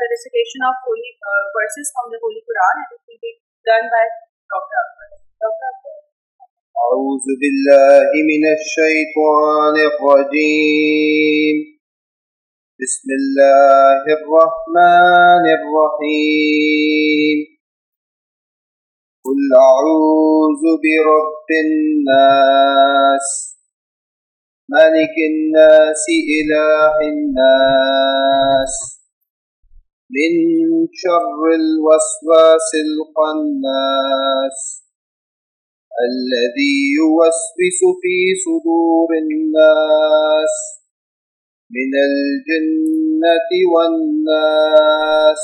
the recitation of holy verses from the Holy Quran, and it will be done by Dr. Akbar. Dr. Akbar. أعوذ بالله من الشيطان الرجيم. بسم الله الرحمن الرحيم. قل أعوذ برب الناس ملك الناس إله الناس من شر الوسواس الخناس الذي يوسوس في صدور الناس من الجنة والناس.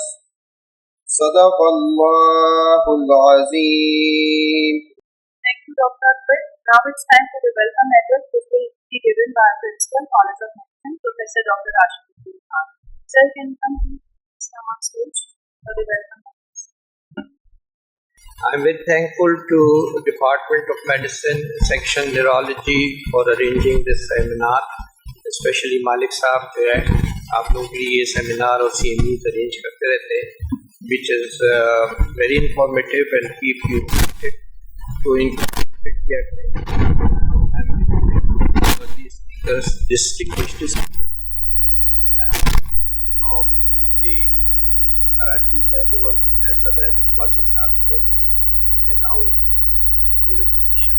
صدق الله العظيم. Thank you, Dr. Akbar. Now it's time for the welcome address, which will be given by our Principal, College of Medicine, Professor Dr. Rashid Khan. Sir, can you come on stage for the welcome address? I'm very thankful to Department of Medicine, Section Neurology for arranging this seminar, especially Malik Saab جو ہے آپ لوگوں کے لیے یہ seminar اور CMUs arrange کرتے رہتے ہیں, which is very informative and keep you to کیا کریں. These distinguished speakers from the Karachi as well as Wasi Saab, so it is a renowned physician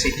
CT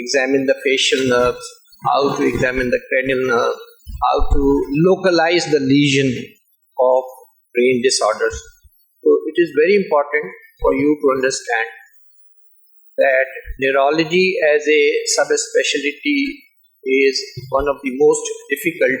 examine the facial nerves, how to examine the cranial nerve, how to localize the lesion of brain disorders. So it is very important for you to understand that neurology as a subspecialty is one of the most difficult.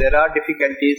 there are difficulties.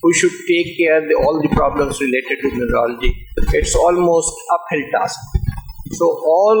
who should take care of all the problems related to neurology, it's almost uphill task. So all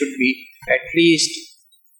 should be at least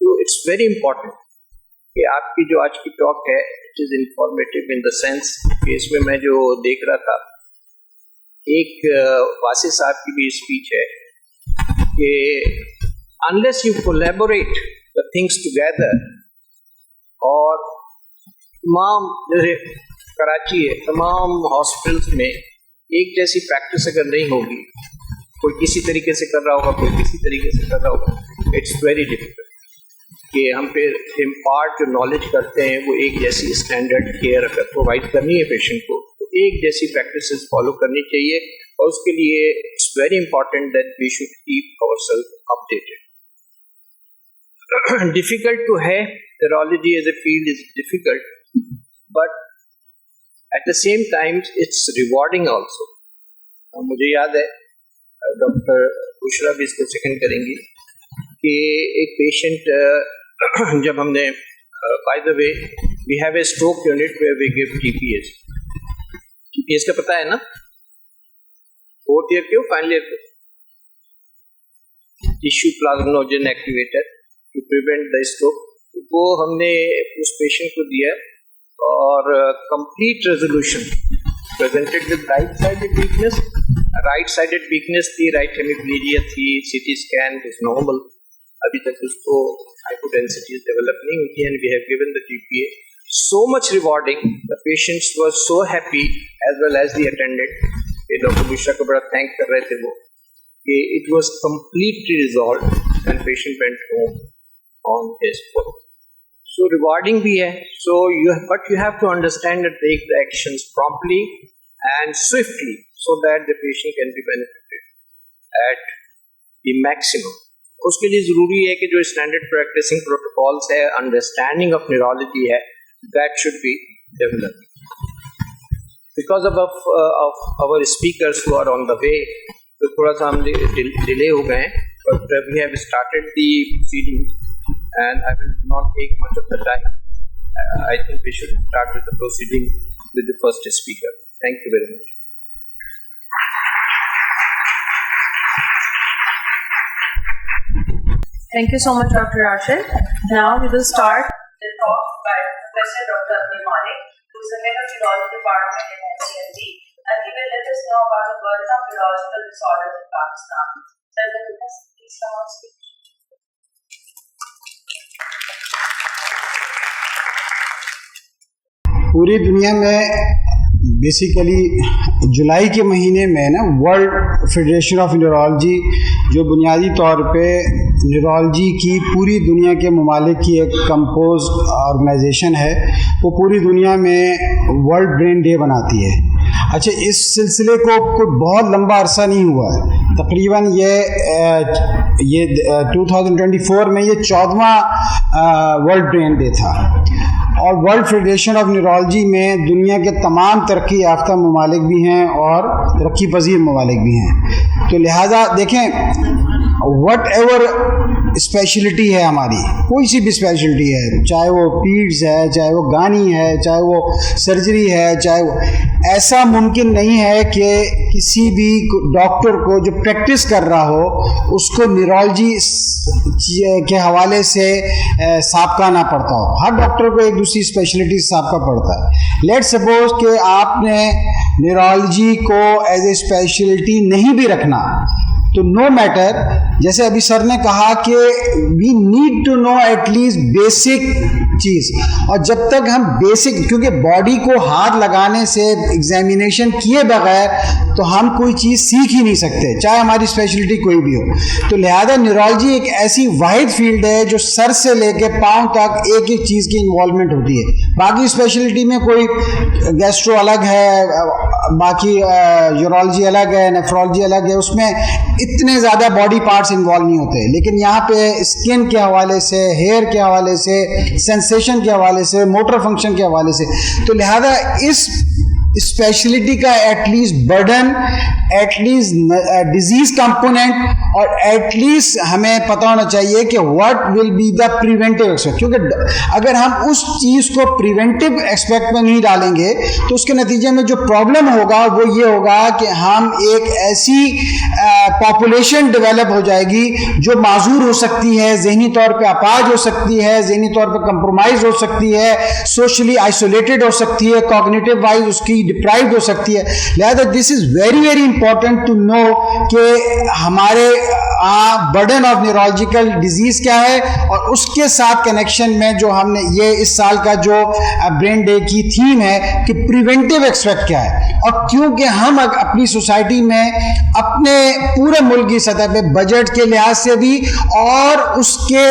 So it's very important کہ آپ کی جو آج کی talk ہے it is informative in the sense کہ اس میں میں جو دیکھ رہا تھا ایک واصف صاحب کی بھی اسپیچ ہے کہ unless you collaborate the things together, اور تمام جیسے کراچی ہے تمام ہاسپٹلس میں ایک جیسی پریکٹس اگر نہیں ہوگی, کوئی کسی طریقے سے کر رہا ہوگا کوئی کسی طریقے سے کر رہا ہوگا, اٹس ویری ڈیفیکلٹ کہ ہم پھر امپارٹ جو نالج کرتے ہیں وہ ایک جیسی اسٹینڈرڈ کیئر اگر پرووائڈ کرنی ہے پیشنٹ کو تو ایک جیسی پریکٹسز فالو کرنی چاہیے, اور اس کے لیے it's very important that we should keep our self updated. Difficult to ہے, neurology as a field is difficult, but at the same time it's rewarding also. مجھے یاد ہے ڈاکٹر بشرا بھی اس کو سیکنڈ کریں گی کہ ایک پیشنٹ جب ہم نے by the way we have a stroke unit where we gave T P S. T P S کا پتہ ہے نا, 4th ایئر کے ہو فائنل ایئر کے, tissue plasminogen activator to prevent the stroke, وہ ہم نے اس پیشنٹ کو دیا اور complete resolution presented with right sided weakness. Right sided weakness تھی, رائٹ ہیمیپلیجیا تھی, C T scan is normal, ابھی تک اس کو ہائپوٹینسٹیز ڈیولپ نہیں ہوئی تھی, and we have given the T P A. So much rewarding, the patients was so happy as well as the attendant کہ ڈاکٹر بشرا کو بڑا تھینک کر رہے تھے وہ کہ it was completely resolved and patient went home on his own. So rewarding bhi hai, so but you have to understand and take the actions promptly and swiftly so that the patient can be benefited at the maximum. اس کے لیے ضروری ہے کہ جو standard practising protocols ہے, understanding of neurology ہے, that should be developed. Because of our speakers who are on the way, تو تھوڑا سا ہم ڈیلے ہو گئے ہیں, but we have started the proceedings and I will not take much of the time. I think we should start with the proceeding with the first speaker. Thank you very much. Thank you so much, Dr. Rashid. Now we will start the talk by Professor Dr. Abdul Malik, who is the head of Neurology Department in NCLT, and he will let us know about the burden of neurological disorders in Pakistan. Sir, please come on stage. پوری دنیا میں basically جولائی کے مہینے میں نا world federation of neurology جو بنیادی طور پہ نیورولوجی کی پوری دنیا کے ممالک کی ایک کمپوز آرگنائزیشن ہے, وہ پوری دنیا میں ورلڈ برین ڈے بناتی ہے. اچھا, اس سلسلے کو کوئی بہت لمبا عرصہ نہیں ہوا ہے, تقریباً یہ 2024 میں یہ 14واں ورلڈ برین ڈے تھا, اور ورلڈ فیڈریشن آف نیورولوجی میں دنیا کے تمام ترقی یافتہ ممالک بھی ہیں اور ترقی پذیر ممالک بھی ہیں. تو لہٰذا دیکھیں, وٹ ایور اسپیشلٹی ہے ہماری, کوئی سی بھی اسپیشلٹی ہے, چاہے وہ پیڈز ہے, چاہے وہ گانی ہے, چاہے وہ سرجری ہے, چاہے وہ, ایسا ممکن نہیں ہے کہ کسی بھی ڈاکٹر کو جو پریکٹس کر رہا ہو اس کو نیورولوجی کے حوالے سے سابقہ نہ پڑتا ہو. ہر ڈاکٹر کو ایک دوسری اسپیشلٹی سابقہ پڑتا ہے. لیٹ سپوز کہ آپ نے نیورولوجی کو ایز اے اسپیشلٹی نہیں بھی رکھنا تو نو میٹر, جیسے ابھی سر نے کہا کہ we need to know at least basic چیز, اور جب تک ہم بیسک, کیونکہ باڈی کو ہاتھ لگانے سے ایگزامینیشن کیے بغیر تو ہم کوئی چیز سیکھ ہی نہیں سکتے, چاہے ہماری اسپیشلٹی کوئی بھی ہو. تو لہذا نیورولوجی ایک ایسی واحد فیلڈ ہے جو سر سے لے کے پاؤں تک ایک ایک چیز کی انوالومنٹ ہوتی ہے. باقی اسپیشلٹی میں کوئی گیسٹرو الگ ہے, باقی یورولوجی الگ ہے, نیفرولوجی الگ ہے, اس میں اتنے زیادہ باڈی پارٹس انوالو نہیں ہوتے. لیکن یہاں پہ اسکن کے حوالے سے, ہیئر کے حوالے سے, سینسیشن کے حوالے سے, موٹر فنکشن کے حوالے سے, تو لہذا اس اسپیشلٹی کا at least burden, at least disease component, اور ایٹ لیسٹ ہمیں پتہ ہونا چاہیے کہ what will be the preventive aspect. کیونکہ اگر ہم اس چیز کو پریونٹیو ایکسپیکٹ میں نہیں ڈالیں گے تو اس کے نتیجے میں جو پرابلم ہوگا وہ یہ ہوگا کہ ہم ایک ایسی پاپولیشن ڈیولپ ہو جائے گی جو معذور ہو سکتی ہے، ذہنی طور پہ اپاہج ہو سکتی ہے، ذہنی طور پہ کمپرومائز ہو سکتی ہے، سوشلی آئسولیٹڈ ہو سکتی ہے، کوگنیٹو وائز اس کی ڈپرائیوڈ ہو سکتی ہے. لہذا this is very very important to know کہ ہمارے برڈن آف نیورولوجیکل ڈیزیز کیا ہے، اور اس کے ساتھ کنیکشن میں جو ہم نے یہ اس سال کا جو برین ڈے کی تھیم ہے کہ پریونٹیو ایکسپیکٹ کیا ہے. اور کیونکہ ہم اپنی سوسائٹی میں اپنے پورے ملک کی سطح پہ بجٹ کے لحاظ سے بھی اور اس کے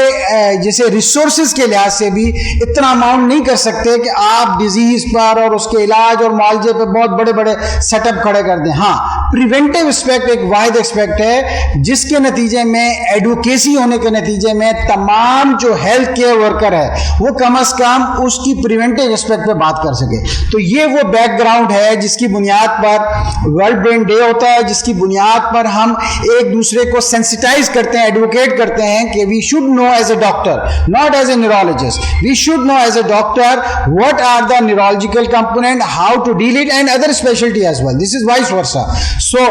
جیسے ریسورسز کے لحاظ سے بھی اتنا اماؤنٹ نہیں کر سکتے کہ آپ ڈیزیز پر اور اس کے علاج اور معالجے پہ بہت بڑے بڑے سیٹ اپ کھڑے کر دیں. ہاں، پریونٹیو ایسپیکٹ ایک واحد ایسپیکٹ ہے جس کے نتیجے میں ایڈوکیسی ہونے کے نتیجے میں تمام جو ہیلتھ کیئر ورکر ہے وہ کم از کم اس کی پریونٹیو ایسپیکٹ پہ بات کر سکے. تو یہ وہ بیک گراؤنڈ ہے جس کی بنیاد پر ورلڈ برین ڈے ہوتا ہے، جس کی بنیاد پر ہم ایک دوسرے کو سینسیٹائز کرتے ہیں، ایڈوکیٹ کرتے ہیں کہ we should know as a doctor, not as a neurologist, we should know as a doctor what are the neurological component, how to deal it, and other specialty as well. This is vice versa. So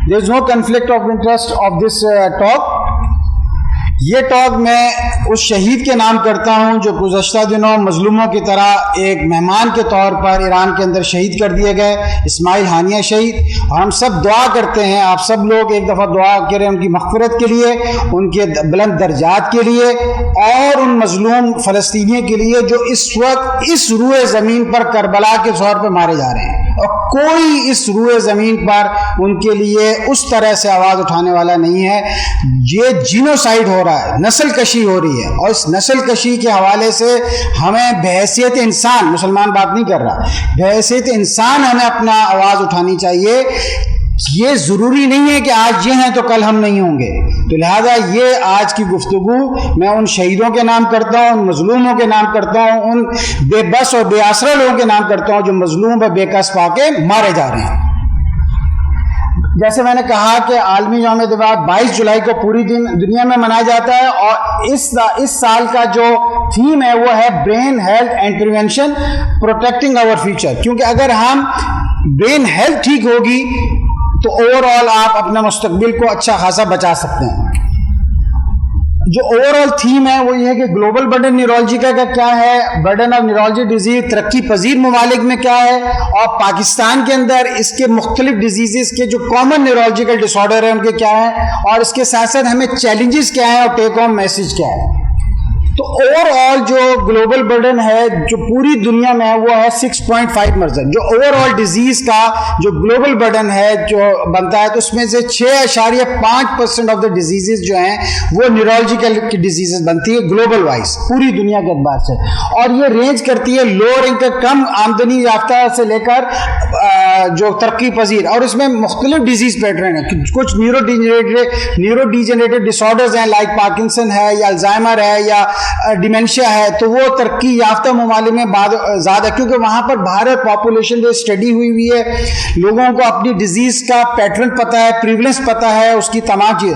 there is no conflict of interest of this talk. یہ talk میں اس شہید کے نام کرتا ہوں جو گزشتہ دنوں مظلوموں کی طرح ایک مہمان کے طور پر ایران کے اندر شہید کر دیے گئے، اسماعیل ہانیہ شہید. اور ہم سب دعا کرتے ہیں، آپ سب لوگ ایک دفعہ دعا کریں ان کی مغفرت کے لیے، ان کے بلند درجات کے لیے، اور ان مظلوم فلسطینیوں کے لیے جو اس وقت اس روئے زمین پر کربلا کے طور پہ مارے جا رہے ہیں. اور کوئی اس روئے زمین پر ان کے لیے اس طرح سے آواز اٹھانے والا نہیں ہے. یہ جینوسائیڈ ہو رہا ہے، نسل کشی ہو رہی ہے، اور اس نسل کشی کے حوالے سے ہمیں بحیثیت انسان، مسلمان بات نہیں کر رہا، بحیثیت انسان ہمیں اپنا آواز اٹھانی چاہیے. یہ ضروری نہیں ہے کہ آج یہ ہیں تو کل ہم نہیں ہوں گے. تو لہذا یہ آج کی گفتگو میں ان شہیدوں کے نام کرتا ہوں، ان مظلوموں کے نام کرتا ہوں، ان بے بس اور بے آسرا لوگوں کے نام کرتا ہوں جو مظلوم و بے کس پا کے مارے جا رہے ہیں. جیسے میں نے کہا کہ عالمی یوم دماغ 22 جولائی کو پوری دنیا میں منایا جاتا ہے، اور اس سال کا جو تھیم ہے وہ ہے brain health and prevention protecting our future. کیونکہ اگر ہم برین ہیلتھ ٹھیک ہوگی تو اوور آل آپ اپنا مستقبل کو اچھا خاصا بچا سکتے ہیں. جو اوور آل تھیم ہے وہ یہ ہے کہ گلوبل برڈن نیورولوجی کا کیا ہے، برڈن آف نیورولوجی ڈیزیز ترقی پذیر ممالک میں کیا ہے، اور پاکستان کے اندر اس کے مختلف ڈیزیزز کے جو کامن نیورولوجیکل ڈس آرڈر ہیں ان کے کیا ہیں، اور اس کے ساتھ ساتھ ہمیں چیلنجز کیا ہیں اور ٹیک ہوم میسج کیا ہے. تو اوور آل جو گلوبل برڈن ہے جو پوری دنیا میں ہے وہ ہے 6.5 مرض. جو اوور آل ڈیزیز کا جو گلوبل برڈن ہے جو بنتا ہے تو اس میں سے 6.5% آف دا ڈیزیزز جو ہیں وہ نیورولوجیکل ڈیزیزز بنتی ہے گلوبل وائز پوری دنیا کے اعتبار سے. اور یہ رینج کرتی ہے لوور انکم، کم آمدنی یافتہ سے لے کر جو ترقی پذیر، اور اس میں مختلف ڈیزیز پیٹرن ہیں. کچھ نیورو ڈیجنریٹو ڈس آرڈرز ہیں لائک پارکنسن ہے یا الزائمر ہے یا ڈیمینشیا ہے، تو وہ ترقی یافتہ ممالک میں زیادہ، کیونکہ وہاں پر بھارت پاپولیشن جو اسٹڈی ہوئی ہے، لوگوں کو اپنی ڈیزیز کا پیٹرن پتہ ہے، پریولنس پتہ ہے، اس کی تمام چیز.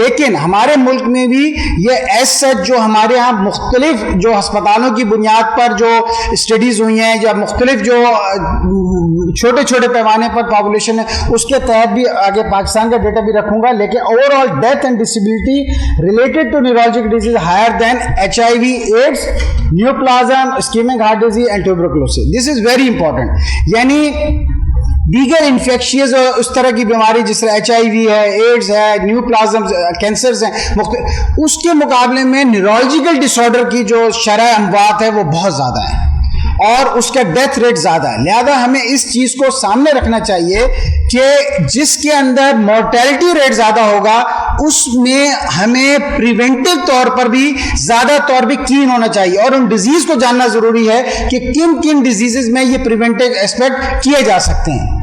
لیکن ہمارے ملک میں بھی یہ ایس سچ جو ہمارے ہاں مختلف جو ہسپتالوں کی بنیاد پر جو اسٹڈیز ہوئی ہیں یا مختلف جو چھوٹے چھوٹے پیمانے پر پاپولیشن ہے اس کے تحت بھی آگے پاکستان کا ڈیٹا بھی رکھوں گا. لیکن overall death and disability related to neurological disease higher than HIV, AIDS, neoplasm, ischemic heart disease and tuberculosis. This is very important. یعنی دیگر انفیکشیز اور اس طرح کی بیماری جس طرح HIV ہے، ایڈز ہے، نیوپلازم کینسرز ہیں، اس کے مقابلے میں نیورولوجیکل ڈس آرڈر کی جو شرح اموات ہے وہ بہت زیادہ ہے اور اس کا ڈیتھ ریٹ زیادہ ہے. لہذا ہمیں اس چیز کو سامنے رکھنا چاہیے کہ جس کے اندر مورٹیلٹی ریٹ زیادہ ہوگا اس میں ہمیں پریونٹیو طور پر بھی زیادہ طور پہ کین ہونا چاہیے، اور ان ڈیزیز کو جاننا ضروری ہے کہ کن کن ڈیزیزز میں یہ پریونٹیو ایسپیکٹ کیے جا سکتے ہیں.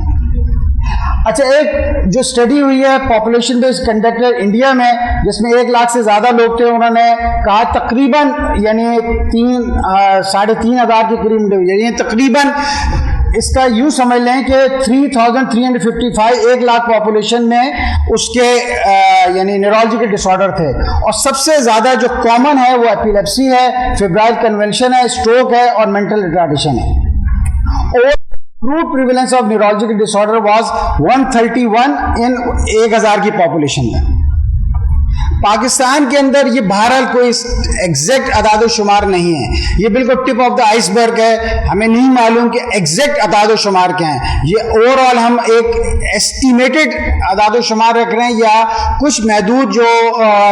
اچھا، ایک جو اسٹڈی ہوئی ہے پاپولیشن بیسڈ کنڈکٹر انڈیا میں جس میں 1 لاکھ سے زیادہ لوگ تھے، انہوں نے کہا تقریباً یعنی 3,500 کے قریب، یعنی تقریباً اس کا یوں سمجھ لیں کہ 3,355 1 لاکھ پاپولیشن میں اس کے یعنی نیورولوجیکل ڈس آرڈر تھے، اور سب سے زیادہ جو کامن ہے وہ ایپیلیپسی ہے، فیبرائل کنونشن ہے، اسٹروک ہے اور مینٹل ریٹارڈیشن ہے. اور true prevalence of neurological disorder was 131 in 1000 کی پاپولیشن میں. پاکستان کے اندر یہ بہرحال کوئی ایگزیکٹ اعداد و شمار نہیں ہے، یہ بالکل ٹپ آف دا آئس برگ ہے، ہمیں نہیں معلوم کہ ایگزیکٹ اعداد و شمار کیا ہیں. یہ اوور آل ہم ایک ایسٹیمیٹڈ اعداد و شمار رکھ رہے ہیں یا کچھ محدود جو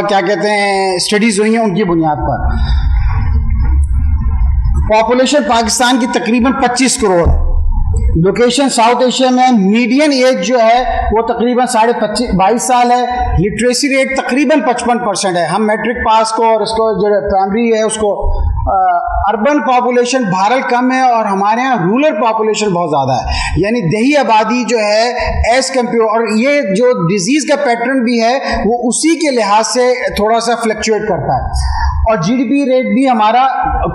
کیا کہتے ہیں اسٹڈیز ہوئی ہیں ان کی بنیاد پر. پاپولیشن پاکستان کی تقریباً 25 کروڑ. لوکیشن ساؤتھ ایشیا میں. میڈین ایج جو ہے وہ تقریباً 22 سال ہے. لٹریسی ریٹ تقریباً 55% ہے. ہم میٹرک پاس کو اور اس کو جو پرائمری ہے اس کو. اربن پاپولیشن بہرحال کم ہے اور ہمارے ہاں رورل پاپولیشن بہت زیادہ ہے، یعنی دیہی آبادی جو ہے ایز کمپیئر. اور یہ جو ڈیزیز کا پیٹرن بھی ہے وہ اسی کے لحاظ سے تھوڑا سا فلکچویٹ کرتا ہے. اور جی ڈی پی ریٹ بھی ہمارا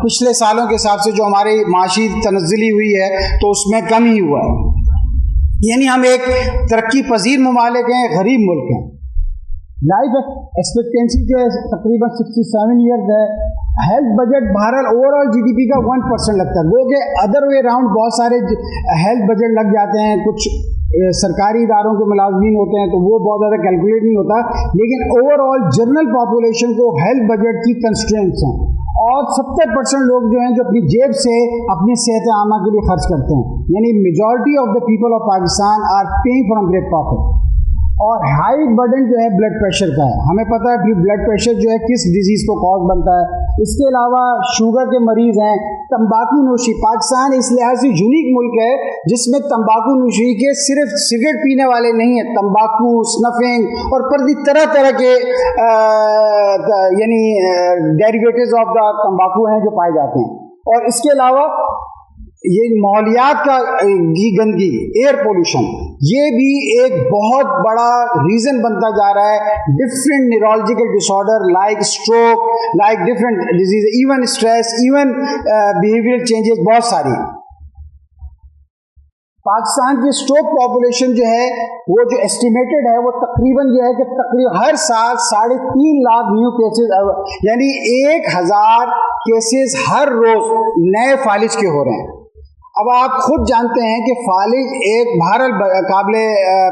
پچھلے سالوں کے حساب سے جو ہماری معاشی تنزلی ہوئی ہے تو اس میں کم ہی ہوا ہے. یعنی ہم ایک ترقی پذیر ممالک ہیں، غریب ملک ہیں. لائف ایکسپیکٹینسی جو ہے تقریباً 67 ایئرز ہے. ہیلتھ بجٹ بہرحال overall G D P کا 1% لگتا ہے. وہ کہ ادر وے راؤنڈ بہت سارے ہیلتھ بجٹ لگ جاتے ہیں، کچھ سرکاری اداروں کے ملازمین ہوتے ہیں تو وہ بہت زیادہ کیلکولیٹ نہیں ہوتا، لیکن اوور آل جنرل پاپولیشن کو ہیلتھ بجٹ کی کنسٹرینٹس ہیں. اور 70% لوگ جو ہیں جو اپنی جیب سے اپنی صحت عامہ کے لیے خرچ کرتے ہیں، یعنی majority of the people of Pakistan are paying from great pocket. اور ہائی برڈن جو ہے بلڈ پریشر کا ہے. ہمیں پتہ ہے بلڈ پریشر جو ہے کس ڈیزیز کو کاز بنتا ہے. اس کے علاوہ شوگر کے مریض ہیں. تمباکو نوشی، پاکستان اس لحاظ سے یونیک ملک ہے جس میں تمباکو نوشی کے صرف سگریٹ پینے والے نہیں ہیں، تمباکو، سنفنگ اور طرح طرح کے یعنی ڈیریویٹیوز آف دا تمباکو ہیں جو پائے جاتے ہیں. اور اس کے علاوہ یہ ماحولیات کا گندگی، ایئر پولوشن، یہ بھی ایک بہت بڑا ریزن بنتا جا رہا ہے. Different neurological disorder like stroke, like different disease, even stress, even behaviour changes بہت ساری. پاکستان کی اسٹروک پاپولیشن جو ہے وہ جو ایسٹیمیٹڈ ہے وہ تقریباً یہ ہے کہ تقریباً ہر سال 3.5 لاکھ نیو کیسز، یعنی 1000 کیسز ہر روز نئے فالج کے ہو رہے ہیں. اب آپ خود جانتے ہیں کہ فالج ایک بہرحال قابل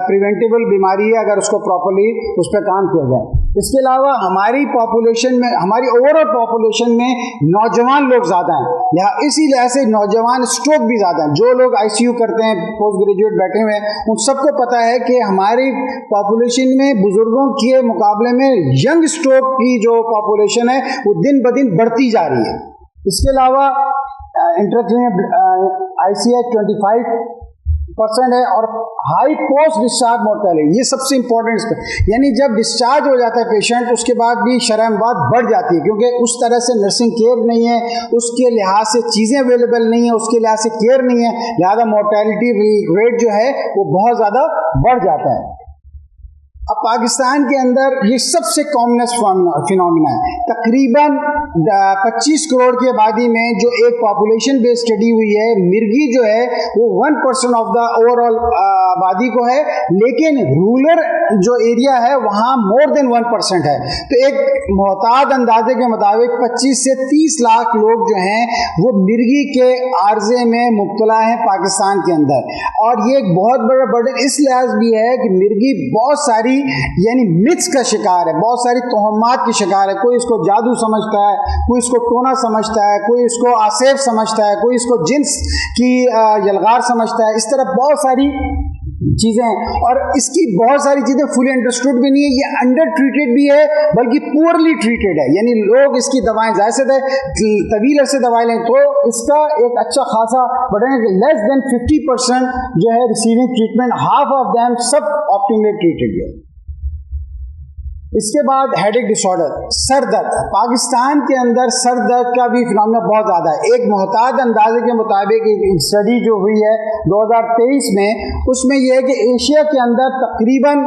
پریونٹیبل بیماری ہے اگر اس کو پراپرلی اس پہ کام کیا جائے. اس کے علاوہ ہماری پاپولیشن میں، ہماری اوور آل پاپولیشن میں نوجوان لوگ زیادہ ہیں، اسی لحاظ سے نوجوان اسٹروک بھی زیادہ ہیں. جو لوگ آئی سی یو کرتے ہیں، پوسٹ گریجویٹ بیٹھے ہوئے ہیں، ان سب کو پتہ ہے کہ ہماری پاپولیشن میں بزرگوں کے مقابلے میں ینگ اسٹروک کی جو پاپولیشن ہے وہ دن بدن بڑھتی جا رہی ہے. اس کے علاوہ آئی سی ایچ 25% ہے اور ہائی پوسٹ ڈسچارج مورٹیلٹی، یہ سب سے امپورٹنٹ. یعنی جب ڈسچارج ہو جاتا ہے پیشنٹ اس کے بعد بھی شرح اموات بڑھ جاتی ہے کیونکہ اس طرح سے نرسنگ کیئر نہیں ہے، اس کے لحاظ سے چیزیں اویلیبل نہیں ہیں، اس کے لحاظ سے کیئر نہیں ہے، لہذا مورٹیلٹی ریٹ جو ہے وہ بہت زیادہ بڑھ جاتا ہے. اب پاکستان کے اندر یہ سب سے کامنسٹ فینومینا ہے. تقریباً 25 کروڑ کی آبادی میں جو ایک پاپولیشن بیس اسٹڈی ہوئی ہے، مرگی جو ہے وہ 1% آف دا اوور آل آبادی کو ہے، لیکن رورل جو ایریا ہے وہاں مور دین 1% ہے. تو ایک محتاط اندازے کے مطابق 25 سے 30 لاکھ لوگ جو ہیں وہ مرگی کے عارضے میں مبتلا ہیں پاکستان کے اندر. اور یہ ایک بہت بڑا برڈن اس لحاظ بھی ہے کہ مرگی بہت ساری یعنی متس کا شکار ہے، بہت ساری توہمات کی شکار ہے. کوئی اس کو جادو سمجھتا ہے، کوئی اس کو ٹونا سمجھتا ہے، کوئی اس کو آصف سمجھتا ہے، کوئی اس کو جنس کی یلغار سمجھتا ہے. اس طرح بہت ساری چیزیں ہیں اور اس کی بہت ساری چیزیں فلی انڈرسٹوڈ بھی نہیں ہے. یہ انڈر ٹریٹڈ بھی ہے بلکہ پورلی ٹریٹڈ ہے. یعنی لوگ اس کی دوائیں زیادہ سے طویل عرصے دوائی لیں تو اس کا ایک اچھا خاصا بڑھیں گے. لیس دین 50% جو ہے receiving treatment, half of them sub optimally treated ہے. اس کے بعد ہیڈ ایک ڈس آرڈر، سر درد. پاکستان کے اندر سر درد کا بھی فنامنا بہت زیادہ ہے. ایک محتاط اندازے کے مطابق ایک اسٹڈی جو ہوئی ہے 2023 میں، اس میں یہ ہے کہ ایشیا کے اندر تقریباً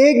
1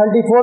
34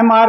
MR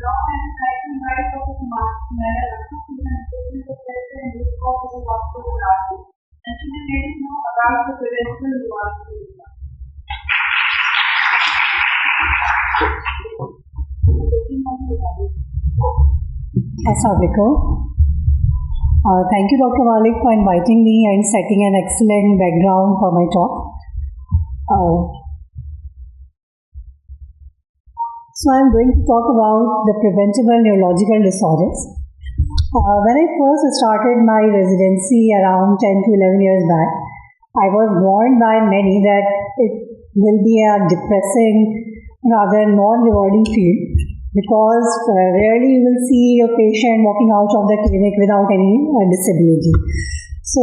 Now I would like to invite Dr. Maya Lakshmi, who is an assistant professor in Root Cause of Hospital Therapy, and she will let us know about the prevention of neurological disorders. Assalamualaikum. Thank you, Dr. Malik, for inviting me and setting an excellent background for my talk. So I'm going to talk about the preventable neurological disorders. When I first started my residency around 10 to 11 years back, I was warned by many that it will be a depressing, rather non-rewarding field, because rarely you will see a patient walking out of the clinic without any disability. So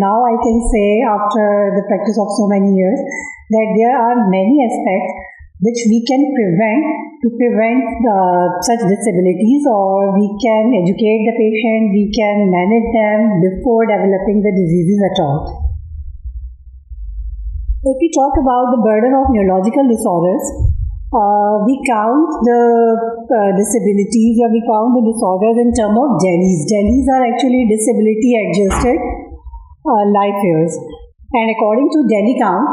now I can say after the practice of so many years that there are many aspects which we can prevent such disabilities, or we can educate the patient, we can manage them before developing the diseases at all. If we talk about the burden of neurological disorders, we count the disabilities, or we count the disorders in terms of DELIs. DELIs are actually disability adjusted life years. And according to DELI count,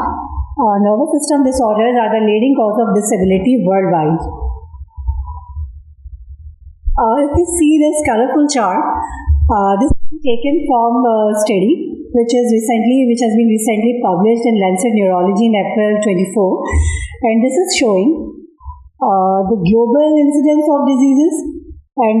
nervous system disorders are the leading cause of disability worldwide. If we see this colorful chart, this is taken from a study which has been recently published in Lancet Neurology in April 24, and this is showing the global incidence of diseases and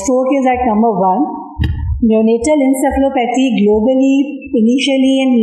Stroke is at number 1. Neonatal encephalopathy globally initially in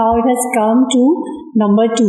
now it has come to number 2.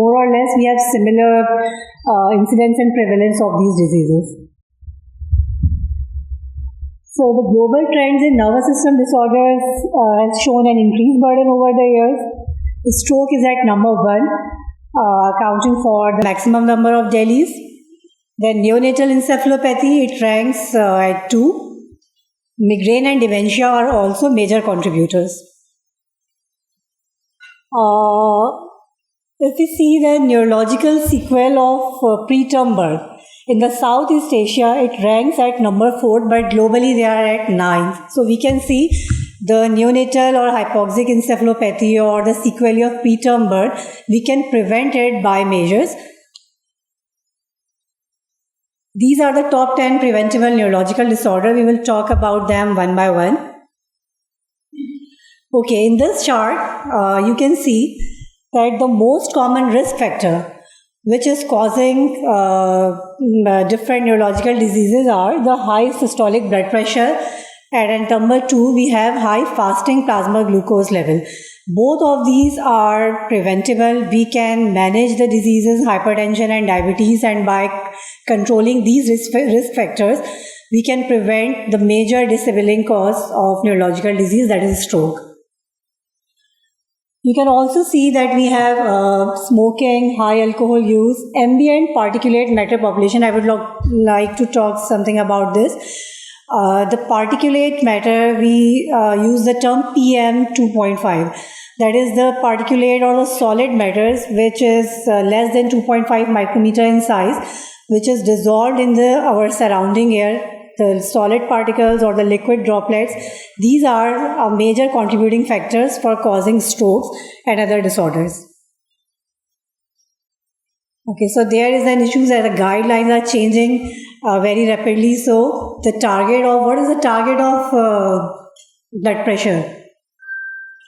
more or less we have similar incidence and prevalence of these diseases. So the global trends in nervous system disorders has shown an increased burden over the years. The stroke is at number 1, accounting for the maximum number of DELIs. Then neonatal encephalopathy, it ranks at 2. Migraine and dementia are also major contributors. If we see the neurological sequel of preterm birth, in the Southeast Asia, it ranks at number 4, but globally they are at 9. So we can see the neonatal or hypoxic encephalopathy or the sequelae of preterm birth, we can prevent it by measures. These are the top 10 preventable neurological disorders. We will talk about them one by one. Okay, in this chart, you can see that the most common risk factor which is causing different neurological diseases are the high systolic blood pressure, and at number 2 we have high fasting plasma glucose level. Both of these are preventable. We can manage the diseases, hypertension and diabetes, and by controlling these risk factors, we can prevent the major disabling cause of neurological disease, that is stroke. You can also see that we have smoking, high alcohol use, ambient particulate matter population. I would like to talk something about this. The particulate matter, we use the term PM 2.5. That is the particulate or the solid matters which is less than 2.5 micrometer in size, which is dissolved in our surrounding air. The solid particles or the liquid droplets, these are major contributing factors for causing strokes and other disorders. Okay, so there is an issue that the guidelines are changing very rapidly. So what is the target of blood pressure?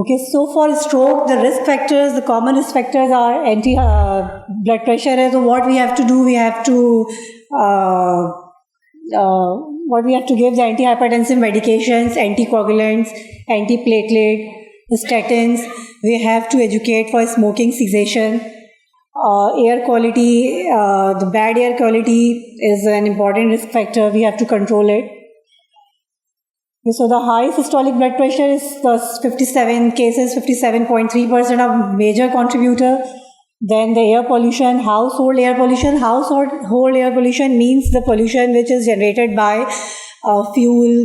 Okay, so for stroke, the risk factors, the common risk factors are blood pressure. So what we have to do, we have to give the antihypertensive medications, anticoagulants, antiplatelet, statins. We have to educate for smoking cessation. Air quality, the bad air quality is an important risk factor. We have to control it. So the high systolic blood pressure is 57 cases, 57.3% of major contributor. Then the air pollution, household air pollution. Household air pollution means the pollution which is generated by fuel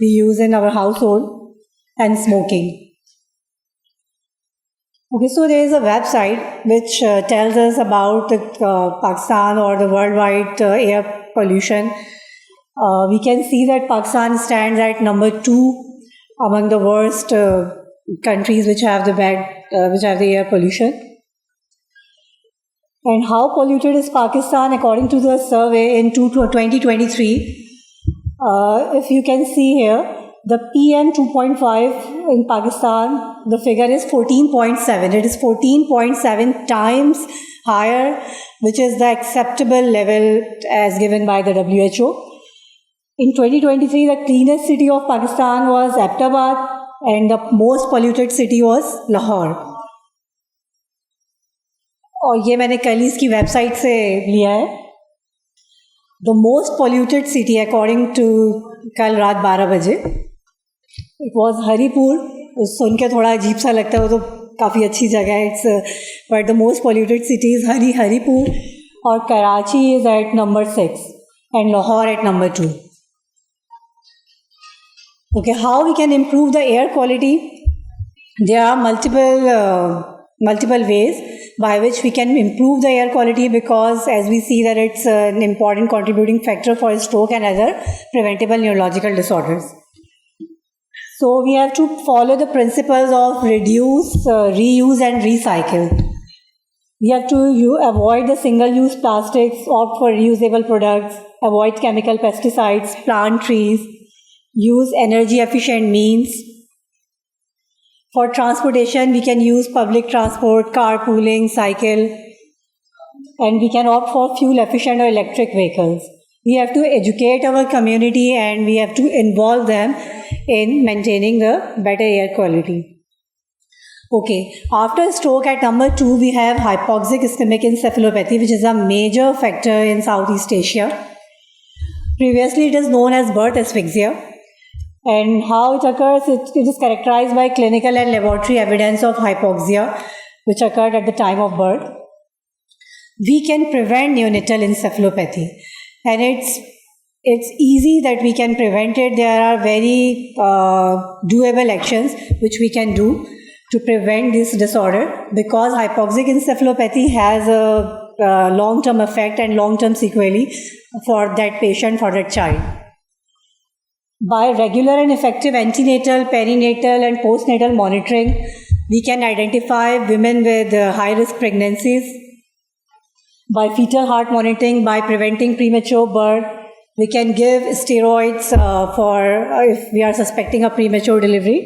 we use in our household, and smoking. Okay, so there is a website which tells us about the Pakistan or the worldwide air pollution. We can see that Pakistan stands at number 2 among the worst countries which have the air pollution. And how polluted is Pakistan according to the survey in 2023? If you can see here, the PM 2.5 in Pakistan, the figure is 14.7. It is 14.7 times higher, which is the acceptable level as given by the WHO. In 2023, the cleanest city of Pakistan was Abbottabad, and the most polluted city was Lahore. اور یہ میں نے کل اس کی web site سے لیا ہے. The most polluted city according to کل رات 12 بجے it was ہری پور. سن کے تھوڑا عجیب سا لگتا ہے, وہ تو کافی اچھی جگہ ہے, but the most polluted city is ہری پور, اور Karachi is at number 6 and Lahore at number 2. Okay, how we can improve the air quality? There are multiple ways by which we can improve the air quality, because as we see that it's an important contributing factor for stroke and other preventable neurological disorders. So we have to follow the principles of reduce, reuse and recycle. We have to avoid the single-use plastics, opt for reusable products, avoid chemical pesticides, plant trees, use energy-efficient means. For transportation, we can use public transport, carpooling, cycle, and we can opt for fuel-efficient or electric vehicles. We have to educate our community and we have to involve them in maintaining a better air quality. Okay, after stroke at number 2, we have hypoxic ischemic encephalopathy, which is a major factor in Southeast Asia. Previously, it is known as birth asphyxia. And how it occurs, it is characterized by clinical and laboratory evidence of hypoxia, which occurred at the time of birth. We can prevent neonatal encephalopathy, and it's easy that we can prevent it. There are very doable actions which we can do to prevent this disorder, because hypoxic encephalopathy has a long-term effect and long-term sequelae for that patient, for that child. By regular and effective antenatal, perinatal and postnatal monitoring, we can identify women with high-risk pregnancies. By fetal heart monitoring, by preventing premature birth, we can give steroids for if we are suspecting a premature delivery.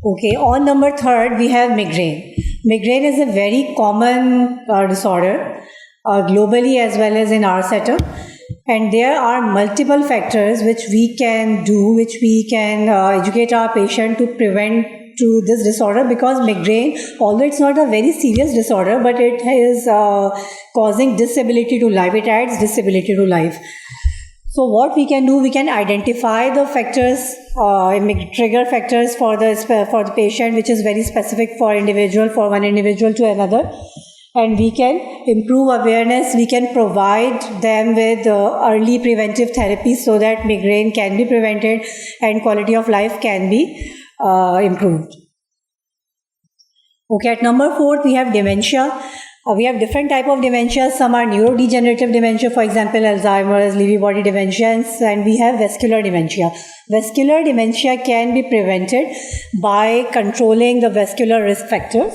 Okay, on number 3, we have migraine. Migraine is a very common disorder globally as well as in our setup. And there are multiple factors which we can do, which we can educate our patient to prevent to this disorder, because migraine, although it's not a very serious disorder, but it is causing disability to life. It adds disability to life. So what we can do, we can identify the factors, trigger factors for the patient, which is very specific for one individual to another. And we can improve awareness. We can provide them with early preventive therapies so that migraine can be prevented and quality of life can be improved. Okay, at number 4, we have dementia. We have different type of dementia. Some are neurodegenerative dementia, for example, Alzheimer's, Lewy body dementia, and we have vascular dementia. Vascular dementia can be prevented by controlling the vascular risk factors,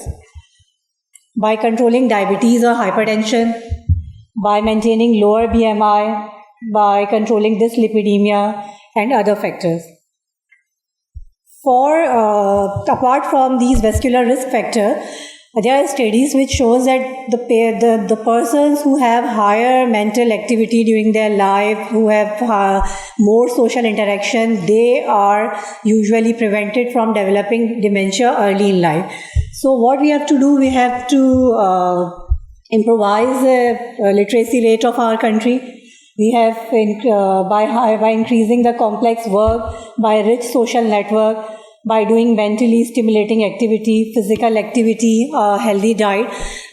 by controlling diabetes or hypertension, by maintaining lower BMI, by controlling dyslipidemia and other factors. Apart from these vascular risk factors, there are studies which shows that the persons who have higher mental activity during their life, who have more social interaction, they are usually prevented from developing dementia early in life. So what we have to do, we have to improvise the literacy rate of our country. We have by increasing the complex work, by rich social network, by doing mentally stimulating activity, physical activity, healthy diet.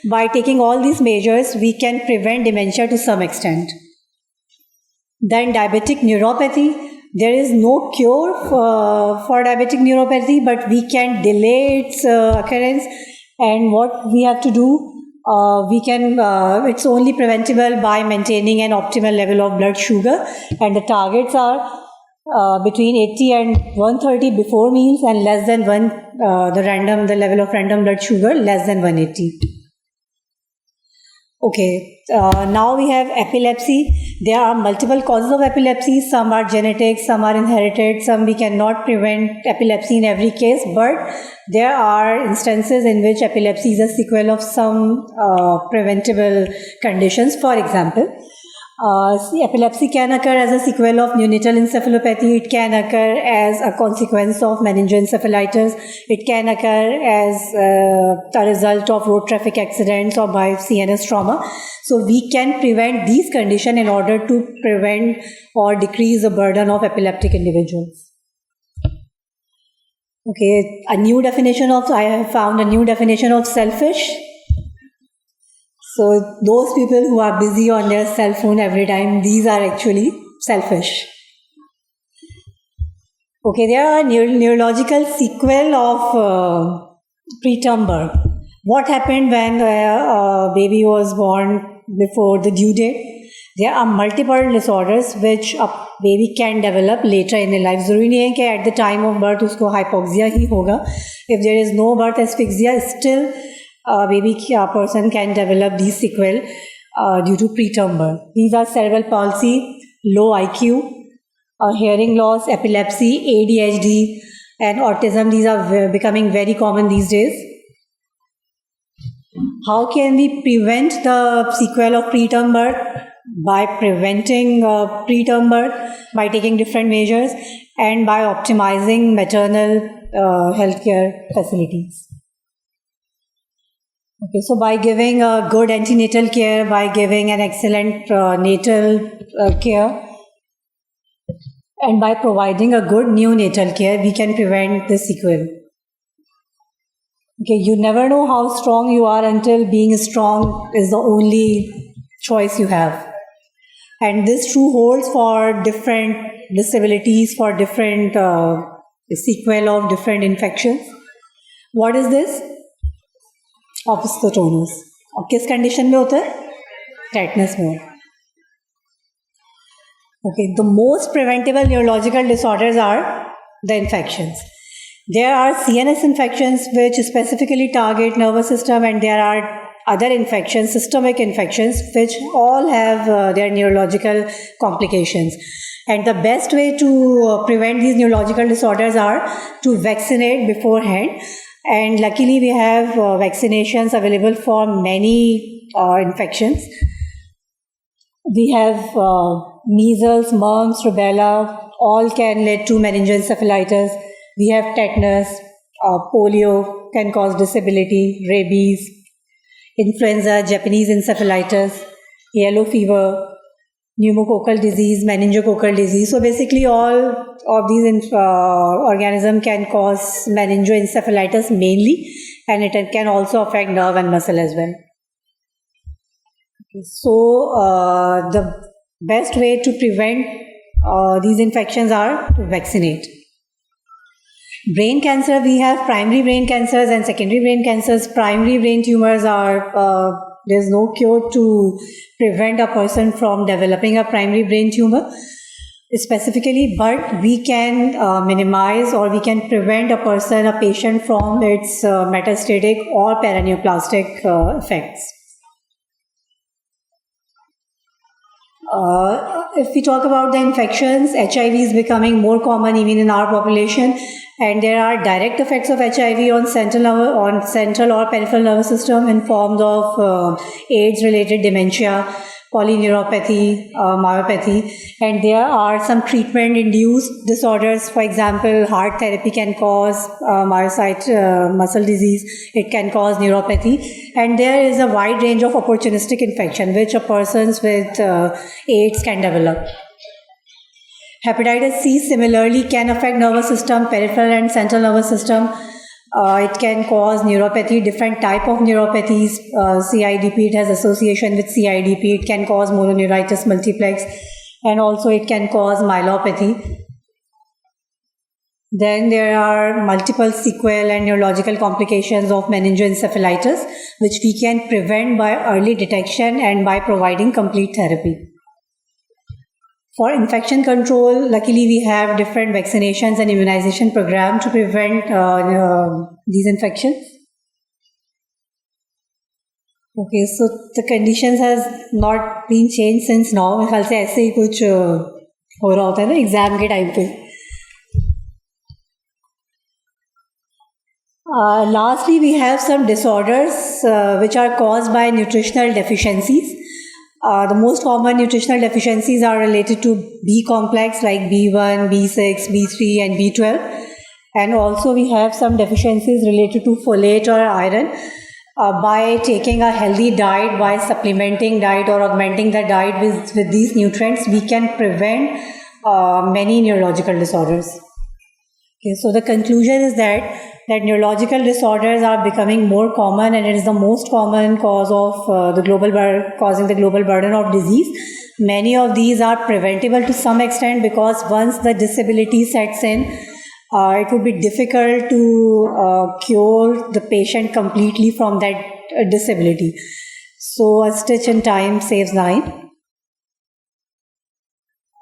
By taking all these measures, we can prevent dementia to some extent. Then diabetic neuropathy. There is no cure for diabetic neuropathy, but we can delay its occurrence. And what we have to do, it's only preventable by maintaining an optimal level of blood sugar. And the targets are between 80 and 130 before meals, and less than 1, the level of random blood sugar less than 180. Okay, now we have epilepsy. There are multiple causes of epilepsy. Some are genetic, some are inherited, some we cannot prevent epilepsy in every case, but there are instances in which epilepsy is a sequel of some preventable conditions. For example, See, epilepsy can occur as a sequel of neonatal encephalopathy. It can occur as a consequence of meningoencephalitis. It can occur as a result of road traffic accidents or by CNS trauma. So we can prevent these conditions in order to prevent or decrease the burden of epileptic individuals. Okay, I have found a new definition of selfish. So those people who are busy on their cell phone every time, these are actually selfish. Okay, there are neurological sequel of preterm birth. What happened when a baby was born before the due date? There are multiple disorders which a baby can develop later in their life. ضروری نہیں ہے کہ at the time of birth اس کو hypoxia ہی ہوگا. If there is no birth asphyxia, still a person can develop these sequelae due to preterm birth. These are cerebral palsy, low IQ, hearing loss, epilepsy, ADHD, and autism. These are becoming very common these days. How can we prevent the sequel of preterm birth? By preventing preterm birth, by taking different measures, and by optimizing maternal healthcare facilities. Okay, so by giving a good antenatal care, by giving an excellent natal care, and by providing a good neonatal care, we can prevent the sequel. Okay, you never know how strong you are until being strong is the only choice you have. And this true holds for different disabilities, for different sequel of different infections. What is this? Opisthotonus. اور کس condition میں ہوتا ہے؟ Tetanus میں. Okay, the most preventable neurological disorders are the infections. There are CNS infections which specifically target nervous system, and there are other infections, systemic infections, which all have their neurological complications. And the best way to prevent these neurological disorders are to vaccinate beforehand. And luckily we have vaccinations available for many infections. We have measles, mumps, rubella, all can lead to meningoencephalitis. We have tetanus, polio can cause disability, rabies, influenza, Japanese encephalitis, yellow fever, pneumococcal disease, meningococcal disease. So basically all of these organisms can cause meningoencephalitis mainly, and it can also affect nerve and muscle as well. So the best way to prevent these infections are to vaccinate. Brain cancer, we have primary brain cancers and secondary brain cancers. Primary brain tumors are, there's no cure to prevent a person from developing a primary brain tumor specifically, but we can minimize or we can prevent a patient from its metastatic or paraneoplastic effects. If we talk about the infections, HIV is becoming more common even in our population, and there are direct effects of HIV on central or peripheral nervous system in forms of AIDS-related dementia, polyneuropathy, myopathy, and there are some treatment-induced disorders. For example, heart therapy can cause myocyte muscle disease. It can cause neuropathy, and there is a wide range of opportunistic infection which a person with AIDS can develop. Hepatitis C similarly can affect nervous system, peripheral and central nervous system. It can cause neuropathy, different type of neuropathies. CIDP, it has association with CIDP. It can cause mononeuritis multiplex, and also it can cause myelopathy. Then there are multiple sequelae and neurological complications of meningoencephalitis, which we can prevent by early detection and by providing complete therapy. For infection control, luckily we have different vaccinations and immunization program to prevent these infections. Okay, so the conditions has not been changed since now. میرے خیال سے ایسے ہی کچھ ہو رہا ہوتا ہے نا exam کے ٹائم پہ. Lastly, we have some disorders which are caused by nutritional deficiencies. The most common nutritional deficiencies are related to B complex like B1, B6, B3 and B12. And also we have some deficiencies related to folate or iron. By taking a healthy diet, by supplementing diet or augmenting the diet with these nutrients, we can prevent many neurological disorders. Okay, so the conclusion is that neurological disorders are becoming more common, and it is the most common cause of causing the global burden of disease. Many of these are preventable to some extent, because once the disability sets in, it would be difficult to cure the patient completely from that disability. So a stitch in time saves 9.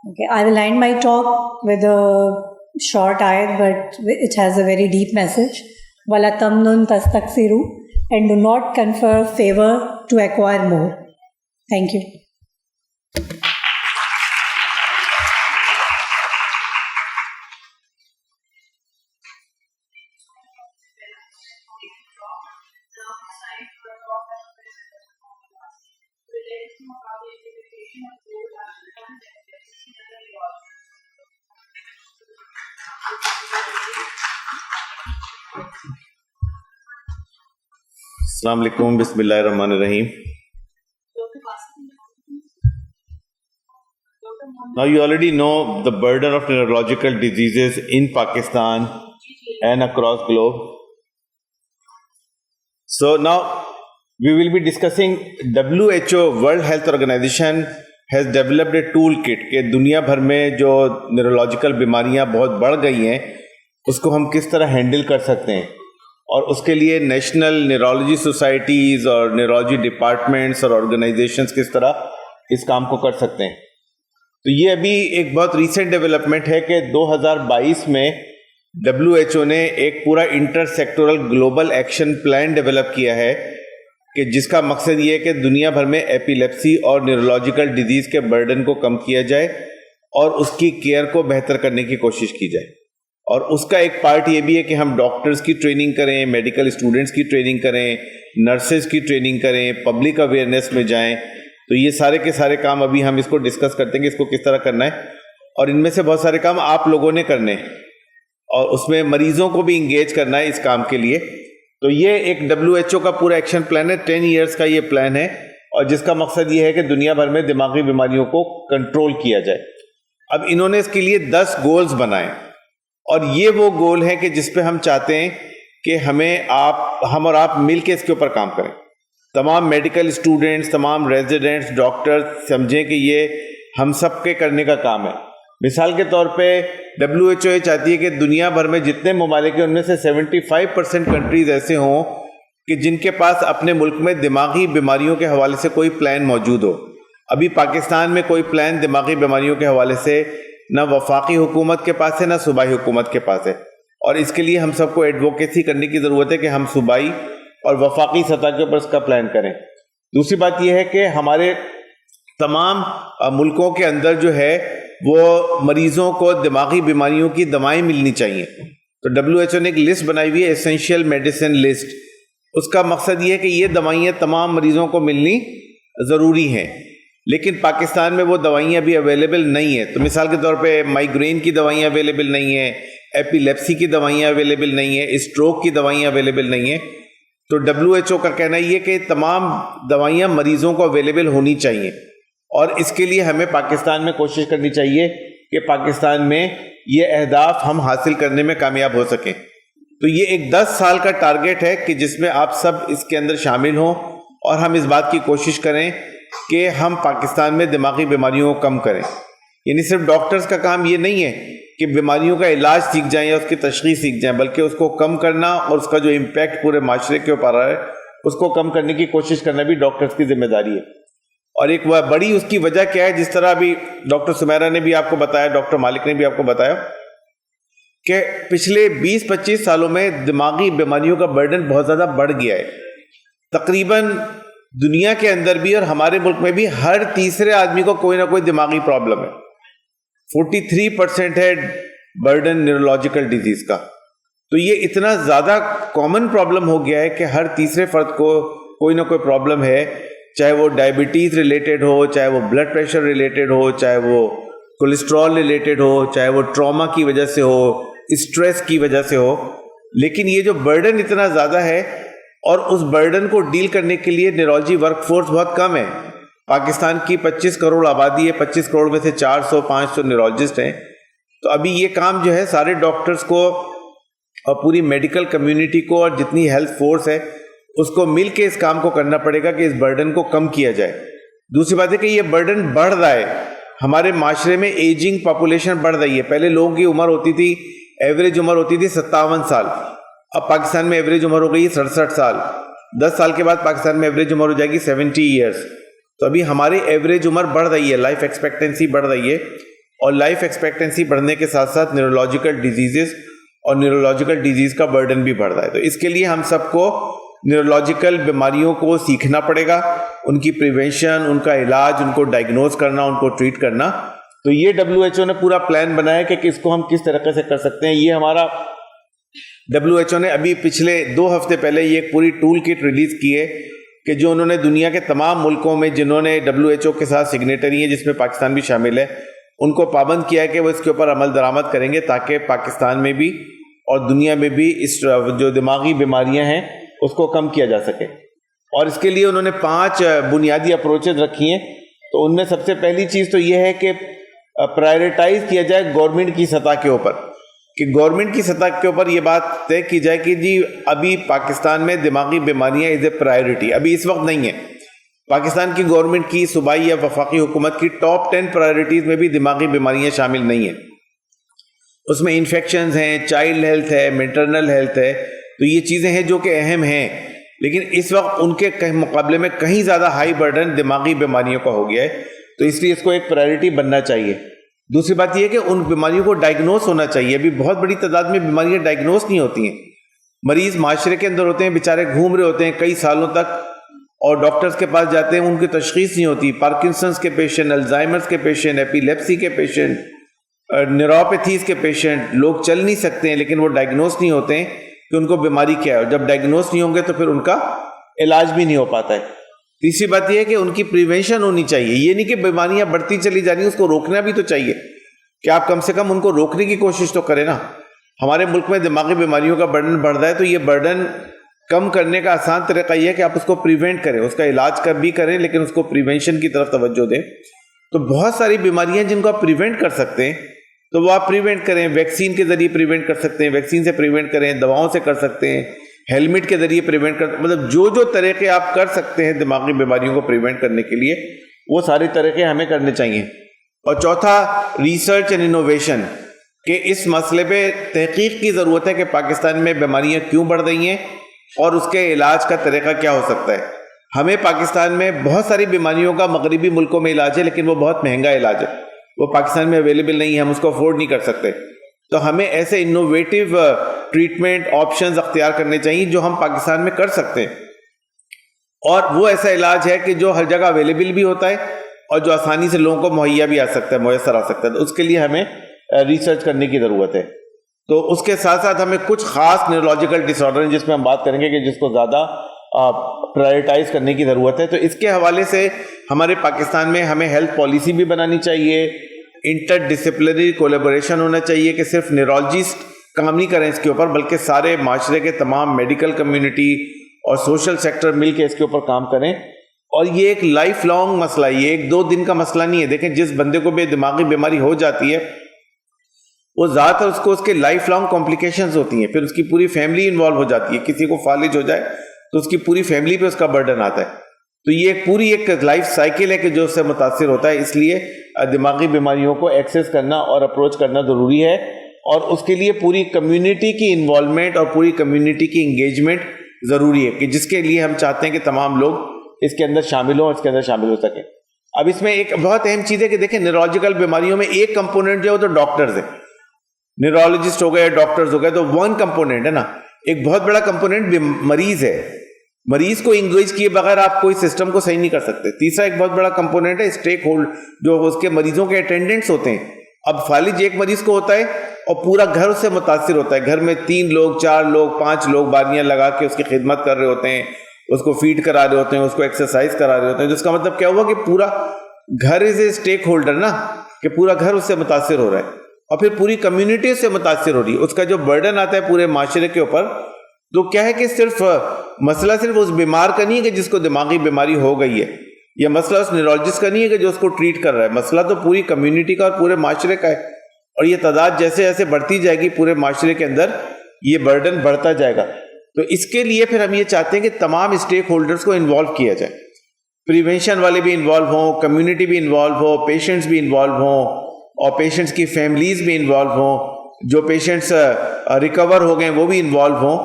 Okay, I will end my talk with a short ayat, but it has a very deep message. وَلَا تَمْنُنْ تَسْتَكْثِرُوا, and do not confer favor to acquire more. Thank you. السلام علیکم. بسم اللہ الرحمن الرحیم. Now you already know the burden of neurological diseases in Pakistan and across globe. So now we will be discussing WHO, World Health Organization has developed a tool kit کہ دنیا بھر میں جو نیورولوجیکل بیماریاں بہت بڑھ گئی ہیں اس کو ہم کس طرح ہینڈل کر سکتے ہیں, اور اس کے لیے نیشنل نیورولوجی سوسائٹیز اور نیورولوجی ڈپارٹمنٹس اور آرگنائزیشنز کس طرح اس کام کو کر سکتے ہیں. تو یہ ابھی ایک بہت ریسنٹ ڈیولپمنٹ ہے کہ 2022 میں WHO نے ایک پورا intersectoral global action plan develop کیا ہے کہ جس کا مقصد یہ ہے کہ دنیا بھر میں ایپیلیپسی اور نیورولوجیکل ڈیزیز کے برڈن کو کم کیا جائے اور اس کی کیئر کو بہتر کرنے کی کوشش کی جائے. اور اس کا ایک پارٹ یہ بھی ہے کہ ہم ڈاکٹرز کی ٹریننگ کریں, میڈیکل اسٹوڈنٹس کی ٹریننگ کریں, نرسز کی ٹریننگ کریں, پبلک اویئرنیس میں جائیں. تو یہ سارے کے سارے کام ابھی ہم اس کو ڈسکس کرتے ہیں کہ اس کو کس طرح کرنا ہے, اور ان میں سے بہت سارے کام آپ لوگوں نے کرنے ہیں اور اس میں مریضوں کو بھی انگیج کرنا ہے اس کام کے لیے. تو یہ ایک WHO کا پورا ایکشن پلان ہے, 10 ایئرس کا یہ پلان ہے, اور جس کا مقصد یہ ہے کہ دنیا بھر میں دماغی بیماریوں کو کنٹرول کیا جائے. اب انہوں نے اس کے لیے 10 گولز بنائے, اور یہ وہ گول ہیں کہ جس پہ ہم چاہتے ہیں کہ ہم اور آپ مل کے اس کے اوپر کام کریں. تمام میڈیکل اسٹوڈنٹس, تمام ریزیڈنٹس, ڈاکٹر سمجھیں کہ یہ ہم سب کے کرنے کا کام ہے. مثال کے طور پہ WHO یہ چاہتی ہے کہ دنیا بھر میں جتنے ممالک ہیں ان میں سے 75% کنٹریز ایسے ہوں کہ جن کے پاس اپنے ملک میں دماغی بیماریوں کے حوالے سے کوئی پلان موجود ہو. ابھی پاکستان میں کوئی پلان دماغی بیماریوں کے حوالے سے نہ وفاقی حکومت کے پاس ہے نہ صوبائی حکومت کے پاس ہے, اور اس کے لیے ہم سب کو ایڈوکیسی کرنے کی ضرورت ہے کہ ہم صوبائی اور وفاقی سطح کے اوپر اس کا پلان کریں. دوسری بات یہ ہے کہ ہمارے تمام ملکوں کے اندر جو ہے وہ مریضوں کو دماغی بیماریوں کی دوائیں ملنی چاہیے. تو WHO نے ایک لسٹ بنائی ہوئی ہے, ایسینشیل میڈیسن لسٹ. اس کا مقصد یہ ہے کہ یہ دوائیں تمام مریضوں کو ملنی ضروری ہیں, لیکن پاکستان میں وہ دوائیں ابھی اویلیبل نہیں ہیں. تو مثال کے طور پہ مائیگرین کی دوائیں اویلیبل نہیں ہیں, ایپیلیپسی کی دوائیں اویلیبل نہیں ہیں, اسٹروک کی دوائیں اویلیبل نہیں ہیں. تو WHO کا کہنا یہ کہ تمام دوائیاں مریضوں کو اویلیبل ہونی چاہیے, اور اس کے لیے ہمیں پاکستان میں کوشش کرنی چاہیے کہ پاکستان میں یہ اہداف ہم حاصل کرنے میں کامیاب ہو سکیں. تو یہ ایک 10 سال کا ٹارگیٹ ہے کہ جس میں آپ سب اس کے اندر شامل ہوں, اور ہم اس بات کی کوشش کریں کہ ہم پاکستان میں دماغی بیماریوں کو کم کریں. یعنی صرف ڈاکٹرز کا کام یہ نہیں ہے کہ بیماریوں کا علاج سیکھ جائیں یا اس کی تشخیص سیکھ جائیں, بلکہ اس کو کم کرنا اور اس کا جو امپیکٹ پورے معاشرے کے اوپر ہے اس کو کم کرنے کی کوشش کرنا بھی ڈاکٹرز کی ذمہ داری ہے. اور ایک بڑی اس کی وجہ کیا ہے, جس طرح ابھی ڈاکٹر سمیرہ نے بھی آپ کو بتایا, ڈاکٹر مالک نے بھی آپ کو بتایا کہ پچھلے 20-25 سالوں میں دماغی بیماریوں کا برڈن بہت زیادہ بڑھ گیا ہے. تقریباً دنیا کے اندر بھی اور ہمارے ملک میں بھی ہر تیسرے آدمی کو کوئی نہ کوئی دماغی پرابلم ہے. 43% ہے برڈن نیورولوجیکل ڈیزیز کا. تو یہ اتنا زیادہ کامن پرابلم ہو گیا ہے کہ ہر تیسرے فرد کو کوئی نہ کوئی پرابلم ہے چاہے وہ ڈائبٹیز ریلیٹڈ ہو, چاہے وہ بلڈ پریشر ریلیٹڈ ہو, چاہے وہ کولیسٹرول ریلیٹڈ ہو, چاہے وہ ٹراما کی وجہ سے ہو, اسٹریس کی وجہ سے ہو. لیکن یہ جو برڈن اتنا زیادہ ہے اور اس برڈن کو ڈیل کرنے کے لیے نیورولوجی ورک فورس بہت کم ہے. پاکستان کی 25 کروڑ آبادی ہے, 25 کروڑ میں سے 400-500 نیورولوجسٹ ہیں. تو ابھی یہ کام جو ہے سارے ڈاکٹرز کو اور پوری میڈیکل کمیونٹی کو اور جتنی ہیلتھ فورس ہے اس کو مل کے اس کام کو کرنا پڑے گا کہ اس برڈن کو کم کیا جائے. دوسری بات ہے کہ یہ برڈن بڑھ رہا ہے. ہمارے معاشرے میں ایجنگ پاپولیشن بڑھ رہی ہے. پہلے لوگوں کی عمر ہوتی تھی, ایوریج عمر ہوتی تھی 57 سال. اب پاکستان میں ایوریج عمر ہو گئی 67 سال. 10 سال کے بعد پاکستان میں ایوریج عمر ہو جائے گی 70 ایئرس. تو ابھی ہماری ایوریج عمر بڑھ رہی ہے, لائف ایکسپیکٹنسی بڑھ رہی ہے, اور لائف ایکسپیکٹنسی بڑھنے کے ساتھ ساتھ نیورولوجیکل ڈیزیزز اور نیورولوجیکل ڈیزیز کا برڈن بھی بڑھ رہا ہے. تو اس کے لیے ہم سب کو نیورولوجیکل بیماریوں کو سیکھنا پڑے گا, ان کی پریونشن, ان کا علاج, ان کو ڈائگنوز کرنا, ان کو ٹریٹ کرنا. تو یہ WHO نے پورا پلان بنایا کہ اس کو ہم کس طریقے سے کر سکتے ہیں. یہ ہمارا WHO نے ابھی پچھلے 2 ہفتے پہلے یہ ایک پوری ٹول کٹ ریلیز کی ہے کہ جو انہوں نے دنیا کے تمام ملکوں میں جنہوں نے WHO کے ساتھ سگنیٹری ہیں, جس میں پاکستان بھی شامل ہے, ان کو پابند کیا ہے کہ وہ اس کے اوپر عمل درآمد کریں گے تاکہ پاکستان میں بھی اور دنیا میں بھی اس جو دماغی بیماریاں ہیں اس کو کم کیا جا سکے. اور اس کے لیے انہوں نے 5 بنیادی اپروچز رکھی ہیں. تو ان میں سب سے پہلی چیز تو یہ ہے کہ پرائرٹائز کیا جائے گورنمنٹ کی سطح کے اوپر, کہ گورنمنٹ کی سطح کے اوپر یہ بات طے کی جائے کہ جی ابھی پاکستان میں دماغی بیماریاں از اے پرائرٹی. ابھی اس وقت نہیں ہے. پاکستان کی گورنمنٹ کی صوبائی یا وفاقی حکومت کی ٹاپ 10 پرائرٹیز میں بھی دماغی بیماریاں شامل نہیں ہیں. اس میں انفیکشنز ہیں, چائلڈ ہیلتھ ہے, میٹرنل ہیلتھ ہے. تو یہ چیزیں ہیں جو کہ اہم ہیں, لیکن اس وقت ان کے مقابلے میں کہیں زیادہ ہائی برڈن دماغی بیماریوں کا ہو گیا ہے. تو اس لیے اس کو ایک پرائرٹی بننا چاہیے. دوسری بات یہ ہے کہ ان بیماریوں کو ڈائگنوز ہونا چاہیے. ابھی بہت بڑی تعداد میں بیماریاں ڈائگنوز نہیں ہوتی ہیں. مریض معاشرے کے اندر ہوتے ہیں, بیچارے گھوم رہے ہوتے ہیں کئی سالوں تک, اور ڈاکٹرز کے پاس جاتے ہیں, ان کی تشخیص نہیں ہوتی. پارکنسنس کے پیشنٹ, الزائمرز کے پیشنٹ, ایپیلیپسی کے پیشنٹ, نیوروپیتھیز کے پیشنٹ, لوگ چل نہیں سکتے ہیں لیکن وہ ڈائگنوز نہیں ہوتے ہیں کہ ان کو بیماری کیا ہے. اور جب ڈائگنوز نہیں ہوں گے تو پھر ان کا علاج بھی نہیں ہو پاتا ہے. تیسری بات یہ ہے کہ ان کی پریونشن ہونی چاہیے. یہ نہیں کہ بیماریاں بڑھتی چلی جا رہی ہیں, اس کو روکنا بھی تو چاہیے کہ آپ کم سے کم ان کو روکنے کی کوشش تو کریں نا. ہمارے ملک میں دماغی بیماریوں کا برڈن بڑھ رہا ہے, تو یہ برڈن کم کرنے کا آسان طریقہ یہ ہے کہ آپ اس کو پریونٹ کریں, اس کا علاج بھی کریں, لیکن اس کو پریونشن کی طرف توجہ دیں. تو بہت ساری بیماریاں جن کو آپ پریونٹ کر سکتے ہیں تو وہ آپ پریونٹ کریں. ویکسین کے ذریعے پریونٹ کر سکتے ہیں, ویکسین سے پریونٹ کریں, دواؤں سے کر سکتے ہیں, ہیلمٹ کے ذریعے پریونٹ کر, مطلب جو طریقے آپ کر سکتے ہیں دماغی بیماریوں کو پریونٹ کرنے کے لیے, وہ سارے طریقے ہمیں کرنے چاہیے. اور چوتھا, ریسرچ اینڈ انوویشن, کہ اس مسئلے پہ تحقیق کی ضرورت ہے کہ پاکستان میں بیماریاں کیوں بڑھ رہی ہیں اور اس کے علاج کا طریقہ کیا ہو سکتا ہے. ہمیں پاکستان میں بہت ساری بیماریوں کا مغربی ملکوں میں علاج ہے, لیکن وہ بہت مہنگا علاج ہے, وہ پاکستان میں اویلیبل نہیں ہے, ہم اس کو افورڈ نہیں کر سکتے. تو ہمیں ایسے انوویٹیو ٹریٹمنٹ آپشنز اختیار کرنے چاہیے جو ہم پاکستان میں کر سکتے ہیں, اور وہ ایسا علاج ہے کہ جو ہر جگہ اویلیبل بھی ہوتا ہے اور جو آسانی سے لوگوں کو مہیا بھی میسر آ سکتا ہے. تو اس کے لیے ہمیں ریسرچ کرنے کی ضرورت ہے. تو اس کے ساتھ ساتھ ہمیں کچھ خاص نیورولوجیکل ڈس آرڈر ہیں جس میں ہم بات کریں گے کہ جس کو زیادہ پرائرٹائز کرنے کی ضرورت ہے. تو اس کے حوالے سے ہمارے پاکستان میں ہمیں ہیلتھ پالیسی بھی بنانی چاہیے, انٹر ڈسپلنری کولیبوریشن ہونا چاہیے کہ صرف نیورولوجسٹ کام نہیں کریں اس کے اوپر, بلکہ سارے معاشرے کے تمام میڈیکل کمیونٹی اور سوشل سیکٹر مل کے اس کے اوپر کام کریں. اور یہ ایک لائف لانگ مسئلہ ہے, یہ 1-2 دن کا مسئلہ نہیں ہے. دیکھیں جس بندے کو بھی دماغی بیماری ہو جاتی ہے وہ زیادہ تر اس کے لائف لانگ کمپلیکیشنز ہوتی ہیں, پھر اس کی پوری فیملی انوالو ہو جاتی ہے. کسی کو فالج ہو جائے تو اس کی پوری فیملی پہ اس کا برڈن آتا ہے. تو یہ پوری ایک لائف سائیکل ہے کہ جو اس سے متاثر ہوتا ہے. اس لیے دماغی بیماریوں کو ایکسیس کرنا اور اپروچ کرنا ضروری ہے, اور اس کے لیے پوری کمیونٹی کی انوالومنٹ اور پوری کمیونٹی کی انگیجمنٹ ضروری ہے, کہ جس کے لیے ہم چاہتے ہیں کہ تمام لوگ اس کے اندر شامل ہوں, اس کے اندر شامل ہو سکیں. اب اس میں ایک بہت اہم چیز ہے کہ دیکھیں نیورولوجیکل بیماریوں میں ایک کمپوننٹ جو ہے وہ تو ڈاکٹرز ہے, نیورولوجسٹ ہو گئے, ڈاکٹرز ہو گئے, تو ون کمپوننٹ ہے نا. ایک بہت بڑا کمپوننٹ مریض ہے, مریض کو انگیج کیے بغیر آپ کوئی سسٹم کو صحیح نہیں کر سکتے. تیسرا ایک بہت بڑا کمپوننٹ ہے اسٹیک ہولڈ, جو اس کے مریضوں کے اٹینڈنٹس ہوتے ہیں. اب فالج ایک مریض کو ہوتا ہے اور پورا گھر اس سے متاثر ہوتا ہے, گھر میں 3 لوگ 4 لوگ 5 لوگ باریاں لگا کے اس کی خدمت کر رہے ہوتے ہیں, اس کو فیڈ کرا رہے ہوتے ہیں, اس کو ایکسرسائز کرا رہے ہوتے ہیں. جس کا مطلب کیا ہوا کہ پورا گھر از اے اسٹیک ہولڈر نا, کہ پورا گھر اس سے متاثر ہو رہا ہے اور پھر پوری کمیونٹی اس سے متاثر ہو رہی ہے. اس کا جو برڈن آتا ہے پورے معاشرے کے اوپر, تو کیا ہے کہ صرف مسئلہ صرف اس بیمار کا نہیں ہے کہ جس کو دماغی بیماری ہو گئی ہے, یا مسئلہ اس نیورولوجسٹ کا نہیں ہے کہ جو اس کو ٹریٹ کر رہا ہے, مسئلہ تو پوری کمیونٹی کا اور پورے معاشرے کا ہے. اور یہ تعداد جیسے جیسے بڑھتی جائے گی پورے معاشرے کے اندر یہ برڈن بڑھتا جائے گا. تو اس کے لیے پھر ہم یہ چاہتے ہیں کہ تمام اسٹیک ہولڈرز کو انوالو کیا جائے, پریونشن والے بھی انوالو ہوں, کمیونٹی بھی انوالو ہو, پیشنٹس بھی انوالو ہوں, اور پیشنٹس کی فیملیز بھی انوالو ہوں, جو پیشنٹس ریکور ہو گئے وہ بھی انوالو ہوں,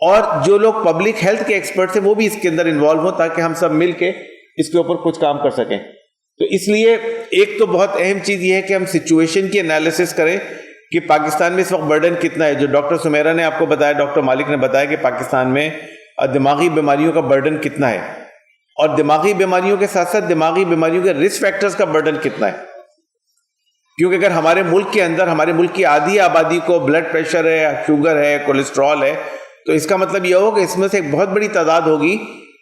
اور جو لوگ پبلک ہیلتھ کے ایکسپرٹس ہیں وہ بھی اس کے اندر انوالو ہوں, تاکہ ہم سب مل کے اس کے اوپر کچھ کام کر سکیں. تو اس لیے ایک تو بہت اہم چیز یہ ہے کہ ہم سچویشن کی انالیسس کریں کہ پاکستان میں اس وقت برڈن کتنا ہے. جو ڈاکٹر سمیرا نے آپ کو بتایا, ڈاکٹر مالک نے بتایا کہ پاکستان میں دماغی بیماریوں کا برڈن کتنا ہے, اور دماغی بیماریوں کے ساتھ ساتھ دماغی بیماریوں کے رسک فیکٹرز کا برڈن کتنا ہے. کیونکہ اگر ہمارے ملک کے اندر ہمارے ملک کی آدھی آبادی کو بلڈ پریشر ہے, شوگر ہے, کولیسٹرول ہے, تو اس کا مطلب یہ ہوگا کہ اس میں سے ایک بہت بڑی تعداد ہوگی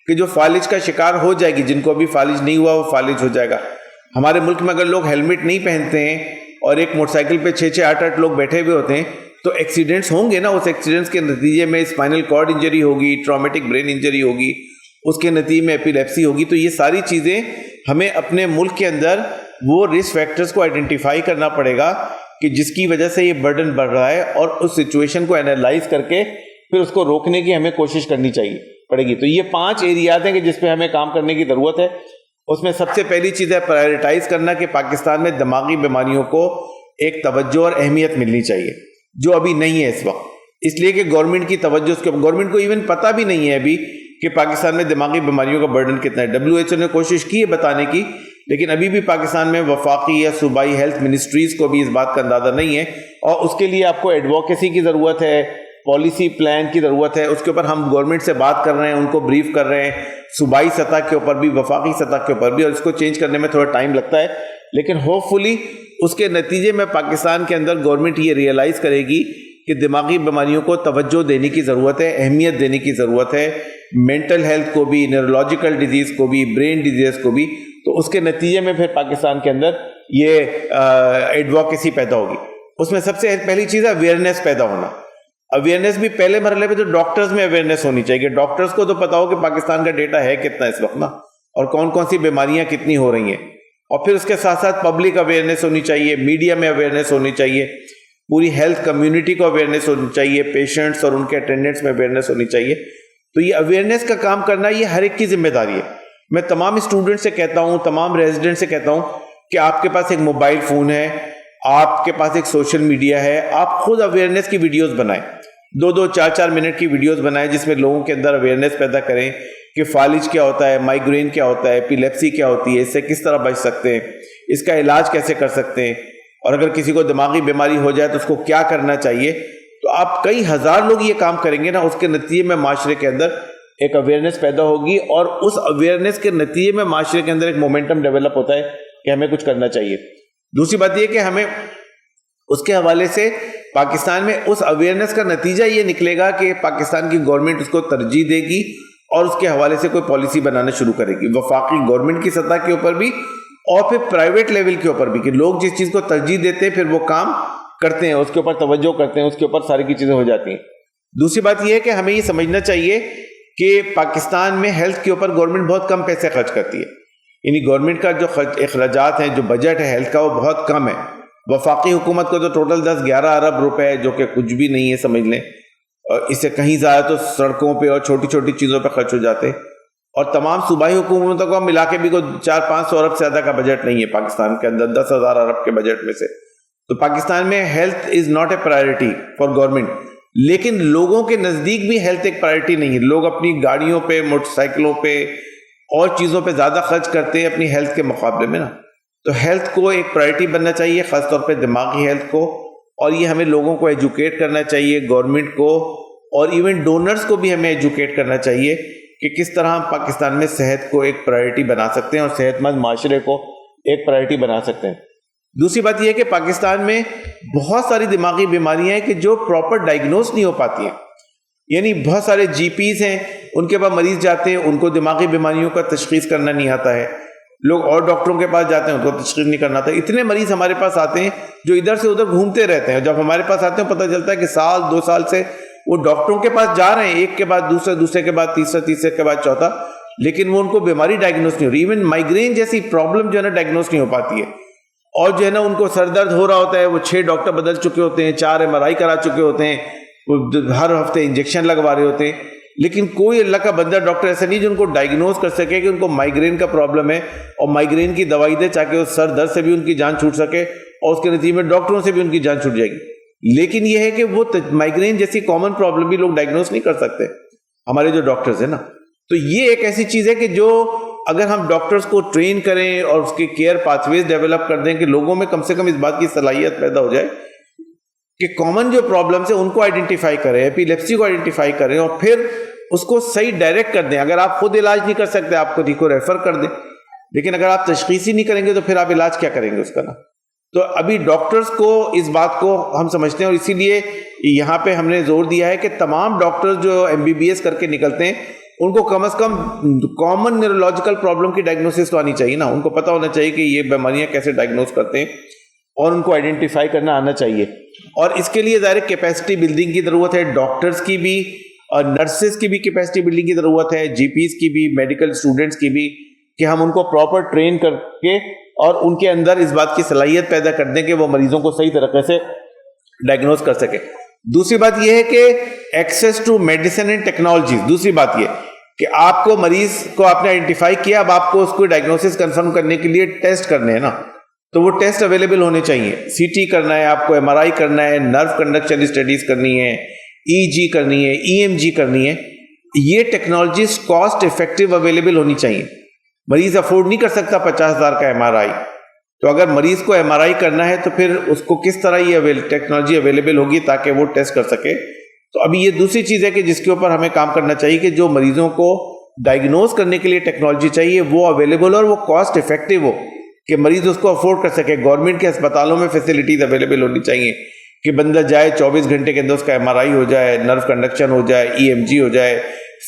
کہ جو فالج کا شکار ہو جائے گی. جن کو ابھی فالج نہیں ہوا وہ فالج ہو جائے گا. ہمارے ملک میں اگر لوگ ہیلمٹ نہیں پہنتے ہیں اور ایک موٹر سائیکل پہ 6-6, 8-8 لوگ بیٹھے ہوئے ہوتے ہیں, تو ایکسیڈنٹس ہوں گے نا. اس ایکسیڈنٹس کے نتیجے میں اسپائنل کارڈ انجری ہوگی, ٹرامیٹک برین انجری ہوگی, اس کے نتیجے میں ایپیلیپسی ہوگی. تو یہ ساری چیزیں ہمیں اپنے ملک کے اندر وہ رسک فیکٹرز کو آئیڈینٹیفائی کرنا پڑے گا کہ جس کی وجہ سے یہ برڈن بڑھ رہا ہے, اور اس سچویشن کو انالائز کر کے پھر اس کو روکنے کی ہمیں کوشش کرنی پڑے گی. تو یہ 5 ایریاز ہیں کہ جس پہ ہمیں کام کرنے کی ضرورت ہے. اس میں سب سے پہلی چیز ہے پرائیورٹائز کرنا کہ پاکستان میں دماغی بیماریوں کو ایک توجہ اور اہمیت ملنی چاہیے, جو ابھی نہیں ہے اس وقت. اس لیے کہ گورنمنٹ کی توجہ, اس کے گورنمنٹ کو ایون پتہ بھی نہیں ہے ابھی کہ پاکستان میں دماغی بیماریوں کا برڈن کتنا ہے. WHO نے کوشش کی ہے بتانے کی, لیکن ابھی بھی پاکستان میں وفاقی یا صوبائی ہیلتھ منسٹریز کو بھی اس بات کا اندازہ نہیں ہے. اور اس کے لیے آپ کو ایڈوکیسی کی ضرورت ہے, پالیسی پلان کی ضرورت ہے. اس کے اوپر ہم گورنمنٹ سے بات کر رہے ہیں, ان کو بریف کر رہے ہیں, صوبائی سطح کے اوپر بھی, وفاقی سطح کے اوپر بھی, اور اس کو چینج کرنے میں تھوڑا ٹائم لگتا ہے. لیکن ہوپ فلی اس کے نتیجے میں پاکستان کے اندر گورنمنٹ یہ ریئلائز کرے گی کہ دماغی بیماریوں کو توجہ دینے کی ضرورت ہے, اہمیت دینے کی ضرورت ہے, مینٹل ہیلتھ کو بھی, نیورولوجیکل ڈیزیز کو بھی, برین ڈیزیز کو بھی. تو اس کے نتیجے میں پھر پاکستان کے اندر یہ ایڈوکیسی پیدا ہوگی. اس میں سب سے پہلی چیز ہے اویئرنیس پیدا ہونا. اویئرنیس بھی پہلے مرحلے پہ تو ڈاکٹرز میں اویئرنیس ہونی چاہیے کہ ڈاکٹرز کو تو پتا ہو کہ پاکستان کا ڈیٹا ہے کتنا اس وقت نا, اور کون کون سی بیماریاں کتنی ہو رہی ہیں. اور پھر اس کے ساتھ ساتھ پبلک اویئرنیس ہونی چاہیے, میڈیا میں اویئرنیس ہونی چاہیے, پوری ہیلتھ کمیونٹی کو اویئرنیس ہونی چاہیے, پیشنٹس اور ان کے اٹینڈنٹس میں اویئرنیس ہونی چاہیے. تو یہ اویئرنیس کا کام کرنا یہ ہر ایک کی ذمہ داری ہے. میں تمام اسٹوڈنٹ سے کہتا ہوں, تمام ریزیڈنٹ سے کہتا ہوں کہ آپ کے پاس ایک موبائل فون ہے, آپ کے پاس ایک سوشل میڈیا ہے, آپ خود اویئرنیس کی ویڈیوز بنائیں, 2-2, 4-4 منٹ کی ویڈیوز بنائیں جس میں لوگوں کے اندر اویئرنیس پیدا کریں کہ فالج کیا ہوتا ہے, مائیگرین کیا ہوتا ہے, ایپیلیپسی کیا ہوتی ہے, اس سے کس طرح بچ سکتے ہیں, اس کا علاج کیسے کر سکتے ہیں, اور اگر کسی کو دماغی بیماری ہو جائے تو اس کو کیا کرنا چاہیے. تو آپ کئی ہزار لوگ یہ کام کریں گے نا, اس کے نتیجے میں معاشرے کے اندر ایک اویئرنیس پیدا ہوگی, اور اس اویئرنیس کے نتیجے میں معاشرے کے اندر ایک مومنٹم ڈیولپ ہوتا ہے کہ ہمیں کچھ کرنا چاہیے. دوسری بات یہ کہ ہمیں اس کے حوالے سے پاکستان میں اس اویئرنیس کا نتیجہ یہ نکلے گا کہ پاکستان کی گورنمنٹ اس کو ترجیح دے گی اور اس کے حوالے سے کوئی پالیسی بنانا شروع کرے گی, وفاقی گورنمنٹ کی سطح کے اوپر بھی اور پھر پرائیویٹ لیول کے اوپر بھی, کہ لوگ جس چیز کو ترجیح دیتے ہیں پھر وہ کام کرتے ہیں, اس کے اوپر توجہ کرتے ہیں, اس کے اوپر ساری کی چیزیں ہو جاتی ہیں. دوسری بات یہ ہے کہ ہمیں یہ سمجھنا چاہیے کہ پاکستان میں ہیلتھ کے اوپر گورنمنٹ بہت کم پیسے خرچ کرتی ہے. یعنی گورنمٹ کا جو اخراجات ہیں, جو بجٹ ہے ہیلتھ کا, وہ بہت کم ہے. وفاقی حکومت کو تو ٹوٹل 10-11 ارب روپے ہے, جو کہ کچھ بھی نہیں ہے سمجھ لیں, اور اس سے کہیں زیادہ تو سڑکوں پہ اور چھوٹی چھوٹی چیزوں پہ خرچ ہو جاتے. اور تمام صوبائی حکومتوں کو ملا کے بھی کوئی 400-500 ارب سے زیادہ کا بجٹ نہیں ہے پاکستان کے اندر 10,000 ارب کے بجٹ میں سے. تو پاکستان میں health is not a priority for government, لیکن لوگوں کے نزدیک بھی ہیلتھ ایک پرائرٹی نہیں ہے. لوگ اپنی گاڑیوں پہ, موٹر سائیکلوں پہ اور چیزوں پہ زیادہ خرچ کرتے ہیں اپنی ہیلتھ کے مقابلے میں نا. تو ہیلتھ کو ایک پرائرٹی بننا چاہیے, خاص طور پہ دماغی ہیلتھ کو, اور یہ ہمیں لوگوں کو ایجوکیٹ کرنا چاہیے, گورنمنٹ کو اور ایون ڈونرز کو بھی ہمیں ایجوکیٹ کرنا چاہیے کہ کس طرح ہم پاکستان میں صحت کو ایک پرائرٹی بنا سکتے ہیں اور صحت مند معاشرے کو ایک پرائرٹی بنا سکتے ہیں. دوسری بات یہ ہے کہ پاکستان میں بہت ساری دماغی بیماریاں ہیں کہ جو پراپر ڈائگنوز نہیں ہو پاتی ہیں. یعنی بہت سارے GPs ہیں, ان کے پاس مریض جاتے ہیں, ان کو دماغی بیماریوں کا تشخیص کرنا نہیں آتا ہے. لوگ اور ڈاکٹروں کے پاس جاتے ہیں, ان کو تشخیص نہیں کرنا آتا. اتنے مریض ہمارے پاس آتے ہیں جو ادھر سے ادھر گھومتے رہتے ہیں. جب ہمارے پاس آتے ہیں پتہ چلتا ہے کہ سال 2 سال سے وہ ڈاکٹروں کے پاس جا رہے ہیں, ایک کے بعد دوسرے, دوسرے کے بعد تیسرا, تیسرے کے بعد چوتھا, لیکن وہ ان کو بیماری ڈائگنوز نہیں ہو رہی. ایون مائگرین جیسی پرابلم جو ہے نا ڈائگنوز نہیں ہو پاتی ہے. اور جو ہے نا ان کو سر درد ہو رہا ہوتا ہے, وہ 6 ڈاکٹر بدل چکے ہوتے ہیں, 4 MRI کرا چکے ہوتے ہیں, ہر ہفتے انجیکشن لگوا رہے ہوتے ہیں, لیکن کوئی اللہ کا بندہ ڈاکٹر ایسا نہیں جو ان کو ڈائگنوز کر سکے کہ ان کو مائگرین کا پرابلم ہے اور مائگرین کی دوائی دے تاکہ اس سر درد سے بھی ان کی جان چھوٹ سکے اور اس کے نتیجے میں ڈاکٹروں سے بھی ان کی جان چھوٹ جائے گی. لیکن یہ ہے کہ وہ مائگرین جیسی کامن پرابلم بھی لوگ ڈائگنوز نہیں کر سکتے ہمارے جو ڈاکٹرز ہیں نا. تو یہ ایک ایسی چیز ہے کہ جو اگر ہم ڈاکٹرز کو ٹرین کریں اور اس کی کیئر پاتھ ویز ڈیولپ کر دیں کہ لوگوں میں کم سے کم اس بات کی صلاحیت پیدا ہو جائے کہ کامن جو پرابلمس ہیں ان کو آئیڈینٹیفائی کریں, ایپیلیپسی کو آئیڈینٹیفائی کریں اور پھر اس کو صحیح ڈائریکٹ کر دیں. اگر آپ خود علاج نہیں کر سکتے آپ کو ریفر کر دیں, لیکن اگر آپ تشخیص ہی نہیں کریں گے تو پھر آپ علاج کیا کریں گے اس کا نا. تو ابھی ڈاکٹرز کو اس بات کو ہم سمجھتے ہیں اور اسی لیے یہاں پہ ہم نے زور دیا ہے کہ تمام ڈاکٹرز جو MBBS کر کے نکلتے ہیں ان کو کم از کم کامن نیورولوجیکل پرابلم کی ڈائگنوسس تو آنی چاہیے نا. ان کو پتہ ہونا چاہیے کہ یہ بیماریاں کیسے ڈائگنوز کرتے ہیں اور ان کو آئیڈینٹیفائی کرنا آنا چاہیے. اور اس کے لیے ظاہر کیپیسٹی بلڈنگ کی ضرورت ہے, ڈاکٹرز کی بھی اور نرسز کی بھی کیپیسٹی بلڈنگ کی ضرورت ہے, GPs کی بھی, میڈیکل اسٹوڈنٹس کی بھی, کہ ہم ان کو پراپر ٹرین کر کے اور ان کے اندر اس بات کی صلاحیت پیدا کر دیں کہ وہ مریضوں کو صحیح طریقے سے ڈائگنوز کر سکے. دوسری بات یہ ہے کہ access to medicine and technologies. دوسری بات یہ کہ آپ کو مریض کو آپ نے آئیڈینٹیفائی کیا, اب آپ کو اس کو ڈائگنوسس کنفرم کرنے کے لیے ٹیسٹ کرنے ہیں نا, تو وہ ٹیسٹ اویلیبل ہونے چاہیے. CT کرنا ہے آپ کو, MRI کرنا ہے, نرو کنڈکشن اسٹڈیز کرنی ہے, EEG کرنی ہے, EMG کرنی ہے. یہ ٹیکنالوجیز کاسٹ افیکٹو اویلیبل ہونی چاہیے. مریض افورڈ نہیں کر سکتا 50,000 کا MRI, تو اگر مریض کو MRI کرنا ہے تو پھر اس کو کس طرح یہ ٹیکنالوجی اویلیبل ہوگی تاکہ وہ ٹیسٹ کر سکے. تو ابھی یہ دوسری چیز ہے کہ جس کے اوپر ہمیں کام کرنا چاہیے کہ جو مریضوں کو ڈائگنوز کرنے کے لیے ٹیکنالوجی چاہیے وہ اویلیبل اور وہ کاسٹ افیکٹو ہو کہ مریض اس کو افورڈ کر سکے. گورنمنٹ کے اسپتالوں میں فیسلٹیز اویلیبل ہونی چاہیے کہ بندہ جائے 24 گھنٹے کے اندر اس کا MRI ہو جائے, نرو کنڈکشن ہو جائے, EMG ہو جائے,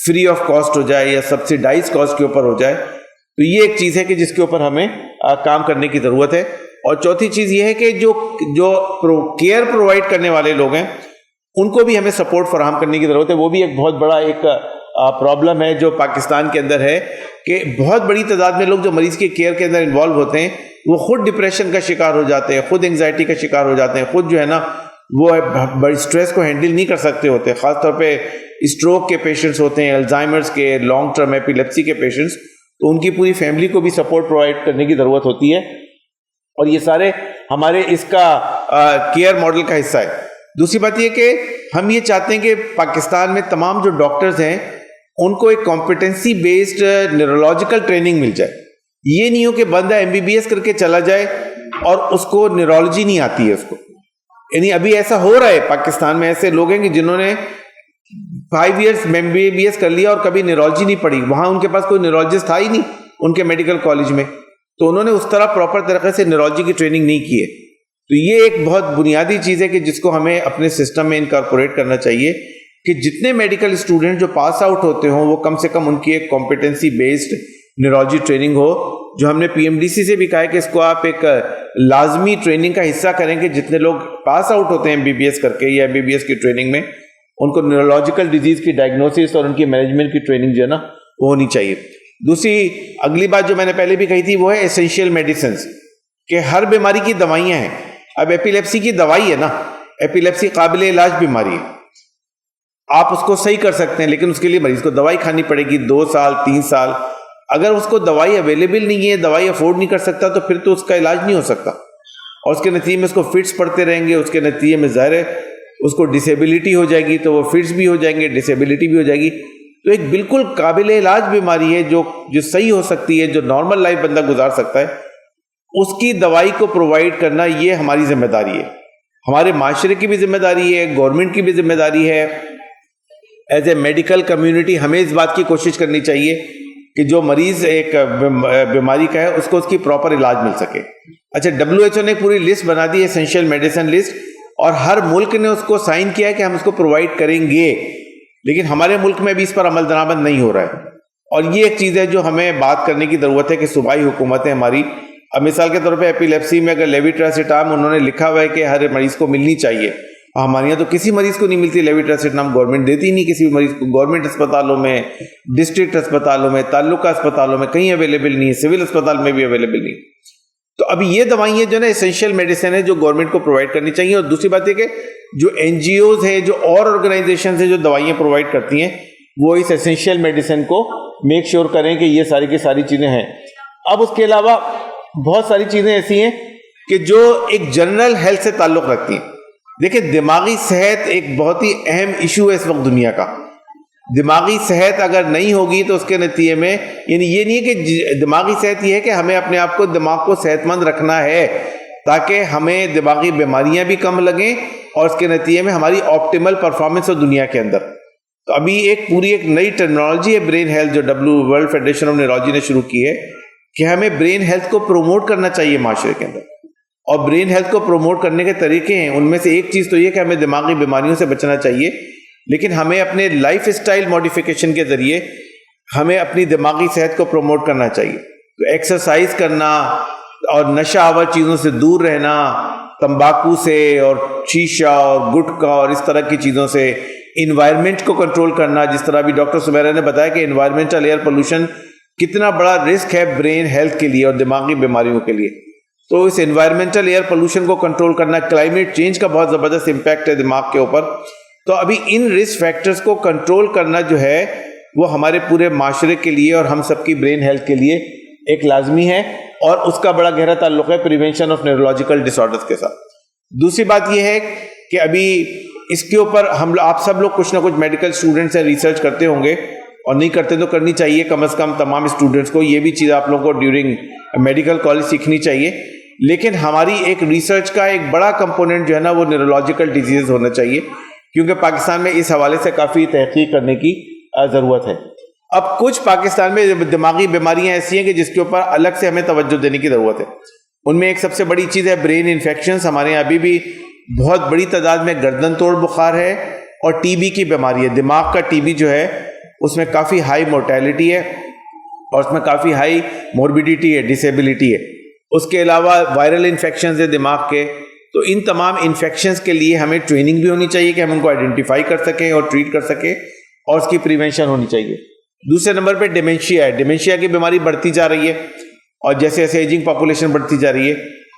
فری آف کاسٹ ہو جائے یا سبسیڈائز کاسٹ کے اوپر ہو جائے. تو یہ ایک چیز ہے کہ جس کے اوپر ہمیں کام کرنے کی ضرورت ہے. اور چوتھی چیز یہ ہے کہ جو کیئر پرووائڈ کرنے والے لوگ ہیں ان کو بھی ہمیں سپورٹ فراہم کرنے کی ضرورت ہے. وہ بھی ایک بہت بڑا ایک پرابلم ہے جو پاکستان کے اندر ہے کہ بہت بڑی تعداد میں لوگ جو مریض کے کیئر کے اندر انوالو ہوتے ہیں وہ خود ڈپریشن کا شکار ہو جاتے ہیں, خود انگزائٹی کا شکار ہو جاتے ہیں, خود جو ہے نا وہ بڑی اسٹریس کو ہینڈل نہیں کر سکتے ہوتے. خاص طور پہ اسٹروک کے پیشنٹس ہوتے ہیں, الزائمرز کے, لانگ ٹرم ایپیلیپسی کے پیشنٹس, تو ان کی پوری فیملی کو بھی سپورٹ پرووائڈ کرنے کی ضرورت ہوتی ہے. اور یہ سارے ہمارے اس کا کیئر ماڈل کا حصہ ہے. دوسری بات یہ کہ ہم یہ چاہتے ہیں کہ پاکستان میں تمام جو ڈاکٹرز ہیں ان کو ایک کمپیٹنسی بیسڈ نیورولوجیکل ٹریننگ مل جائے. یہ نہیں ہو کہ بندہ MBBS کر کے چلا جائے اور اس کو نیورولوجی نہیں آتی ہے اس کو. یعنی ابھی ایسا ہو رہا ہے پاکستان میں, ایسے لوگ ہیں کہ جنہوں نے 5 ایئرس MBBS کر لیا اور کبھی نیورولوجی نہیں پڑھی. وہاں ان کے پاس کوئی نیورولوجسٹ تھا ہی نہیں ان کے میڈیکل کالج میں, تو انہوں نے اس طرح پراپر طریقے سے نیورولوجی کی ٹریننگ نہیں کی ہے. تو یہ ایک بہت بنیادی چیز ہے کہ جس کو ہمیں اپنے سسٹم میں انکارپوریٹ کرنا چاہیے کہ جتنے میڈیکل اسٹوڈنٹ جو پاس آؤٹ ہوتے ہوں وہ کم سے کم ان کی ایک کمپیٹنسی بیسڈ نیورولوجی ٹریننگ ہو. جو ہم نے PMDC سے بھی کہا ہے کہ اس کو آپ ایک لازمی ٹریننگ کا حصہ کریں کہ جتنے لوگ پاس آؤٹ ہوتے ہیں MBBS کر کے یا MBBS کی ٹریننگ میں ان کو نیورولوجیکل ڈیزیز کی ڈائگنوسس اور ان کی مینجمنٹ کی ٹریننگ جو ہے نا وہ ہونی چاہیے. دوسری اگلی بات جو میں نے پہلے بھی کہی تھی وہ ہے ایسینشیل میڈیسنس, کہ ہر بیماری کی دوائیاں ہیں. اب ایپیلیپسی کی دوائی ہے نا, ایپیلیپسی قابل علاج بیماری ہے, آپ اس کو صحیح کر سکتے ہیں لیکن اس کے لیے مریض کو دوائی کھانی پڑے گی 2 سال 3 سال. اگر اس کو دوائی اویلیبل نہیں ہے, دوائی افورڈ نہیں کر سکتا, تو پھر تو اس کا علاج نہیں ہو سکتا اور اس کے نتیجے میں اس کو فٹس پڑتے رہیں گے. اس کے نتیجے میں ظاہر ہے اس کو ڈسیبلٹی ہو جائے گی, تو وہ فٹس بھی ہو جائیں گے, ڈسیبلٹی بھی ہو جائے گی. تو ایک بالکل قابل علاج بیماری ہے جو صحیح ہو سکتی ہے, جو نارمل لائف بندہ گزار سکتا ہے, اس کی دوائی کو پرووائڈ کرنا یہ ہماری ذمہ داری ہے. ہمارے معاشرے کی بھی ذمہ داری ہے, گورنمنٹ کی بھی ذمہ داری ہے. ایز اے میڈیکل کمیونٹی ہمیں اس بات کی کوشش کرنی چاہیے کہ جو مریض ایک بیماری کا ہے اس کو اس کی پراپر علاج مل سکے. اچھا, WHO نے پوری لسٹ بنا دی ہے, ایسینشیل میڈیسن لسٹ, اور ہر ملک نے اس کو سائن کیا ہے کہ ہم اس کو پرووائڈ کریں گے. لیکن ہمارے ملک میں بھی اس پر عمل درآمد نہیں ہو رہا ہے. اور یہ ایک چیز ہے جو ہمیں بات کرنے کی ضرورت ہے کہ صوبائی حکومتیں ہماری، اب مثال کے طور پہ ایپیلیپسی میں اگر لیویٹراسیٹام انہوں نے لکھا ہوا ہے کہ ہر مریض کو ملنی چاہیے، ہمارے یہاں تو کسی مریض کو نہیں ملتی لیویٹراسیٹام، گورنمنٹ دیتی نہیں کسی بھی مریض کو. گورنمنٹ اسپتالوں میں، ڈسٹرکٹ اسپتالوں میں، تعلقہ اسپتالوں میں کہیں اویلیبل نہیں ہے، سول اسپتال میں بھی اویلیبل نہیں. تو ابھی یہ دوائیں جو ہے نا اسینشیل میڈیسن ہے جو گورنمنٹ کو پرووائڈ کرنی چاہیے. اور دوسری بات یہ کہ جو این جی اوز ہیں، جو اور آرگنائزیشنز ہیں جو دوائیں پرووائڈ کرتی ہیں، وہ اس اسینشیل میڈیسن کو میک شیور کریں کہ یہ ساری کی ساری چیزیں ہیں. اب اس کے علاوہ بہت ساری چیزیں ایسی ہیں کہ جو ایک جنرل ہیلتھ سے تعلق رکھتی ہیں. دیکھیں دماغی صحت ایک بہت ہی اہم ایشو ہے اس وقت دنیا کا. دماغی صحت اگر نہیں ہوگی تو اس کے نتیجے میں، یعنی یہ نہیں ہے کہ دماغی صحت یہ ہے کہ ہمیں اپنے آپ کو، دماغ کو صحت مند رکھنا ہے تاکہ ہمیں دماغی بیماریاں بھی کم لگیں اور اس کے نتیجے میں ہماری آپٹیمل پرفارمنس ہو دنیا کے اندر. تو ابھی ایک نئی ٹرمینالوجی ہے برین ہیلتھ جو ورلڈ فیڈریشن آف نیورولوجی نے شروع کی ہے کہ ہمیں برین ہیلتھ کو پروموٹ کرنا چاہیے معاشرے کے اندر. اور برین ہیلتھ کو پروموٹ کرنے کے طریقے ہیں، ان میں سے ایک چیز تو یہ کہ ہمیں دماغی بیماریوں سے بچنا چاہیے، لیکن ہمیں اپنے لائف اسٹائل موڈیفیکیشن کے ذریعے ہمیں اپنی دماغی صحت کو پروموٹ کرنا چاہیے. تو ایکسرسائز کرنا اور نشہ آور چیزوں سے دور رہنا، تمباکو سے اور شیشہ اور گٹکا اور اس طرح کی چیزوں سے، انوائرمنٹ کو کنٹرول کرنا. جس طرح بھی ڈاکٹر سمیرا نے بتایا کہ انوائرمنٹل ایئر پولوشن کتنا بڑا رسک ہے برین ہیلتھ کے لیے اور دماغی بیماریوں کے لیے. تو اس انوائرمنٹل ایئر پولوشن کو کنٹرول کرنا، کلائمیٹ چینج کا بہت زبردست امپیکٹ ہے دماغ کے اوپر. تو ابھی ان رسک فیکٹرز کو کنٹرول کرنا جو ہے وہ ہمارے پورے معاشرے کے لیے اور ہم سب کی برین ہیلتھ کے لیے ایک لازمی ہے، اور اس کا بڑا گہرا تعلق ہے prevention of neurological disorders کے ساتھ. دوسری بات یہ ہے کہ ابھی اس کے اوپر آپ سب لوگ کچھ نہ کچھ میڈیکل اسٹوڈنٹس ہیں، ریسرچ کرتے ہوں گے، اور نہیں کرتے تو کرنی چاہیے کم از کم تمام اسٹوڈنٹس کو. یہ بھی چیز آپ لوگوں کو ڈیورنگ میڈیکل کالج سیکھنی چاہیے. لیکن ہماری ایک ریسرچ کا ایک بڑا کمپوننٹ جو ہے نا وہ نیورولوجیکل ڈیزیز ہونا چاہیے، کیونکہ پاکستان میں اس حوالے سے کافی تحقیق کرنے کی ضرورت ہے. اب کچھ پاکستان میں دماغی بیماریاں ایسی ہیں کہ جس کے اوپر الگ سے ہمیں توجہ دینے کی ضرورت ہے. ان میں ایک سب سے بڑی چیز ہے برین انفیکشنز. ہمارے یہاں ابھی بھی بہت بڑی تعداد میں گردن توڑ بخار ہے اور ٹی بی کی بیماری ہے. دماغ کا ٹی بی جو ہے اس میں کافی ہائی مورٹیلٹی ہے اور اس میں کافی ہائی موربیڈیٹی ہے، ڈسیبلٹی ہے. اس کے علاوہ وائرل انفیکشنز ہے دماغ کے. تو ان تمام انفیکشنز کے لیے ہمیں ٹریننگ بھی ہونی چاہیے کہ ہم ان کو آئیڈینٹیفائی کر سکیں اور ٹریٹ کر سکیں، اور اس کی پریونشن ہونی چاہیے. دوسرے نمبر پہ ڈیمینشیا ہے. ڈیمینشیا کی بیماری بڑھتی جا رہی ہے اور جیسے جیسے ایجنگ پاپولیشن بڑھتی جا رہی ہے.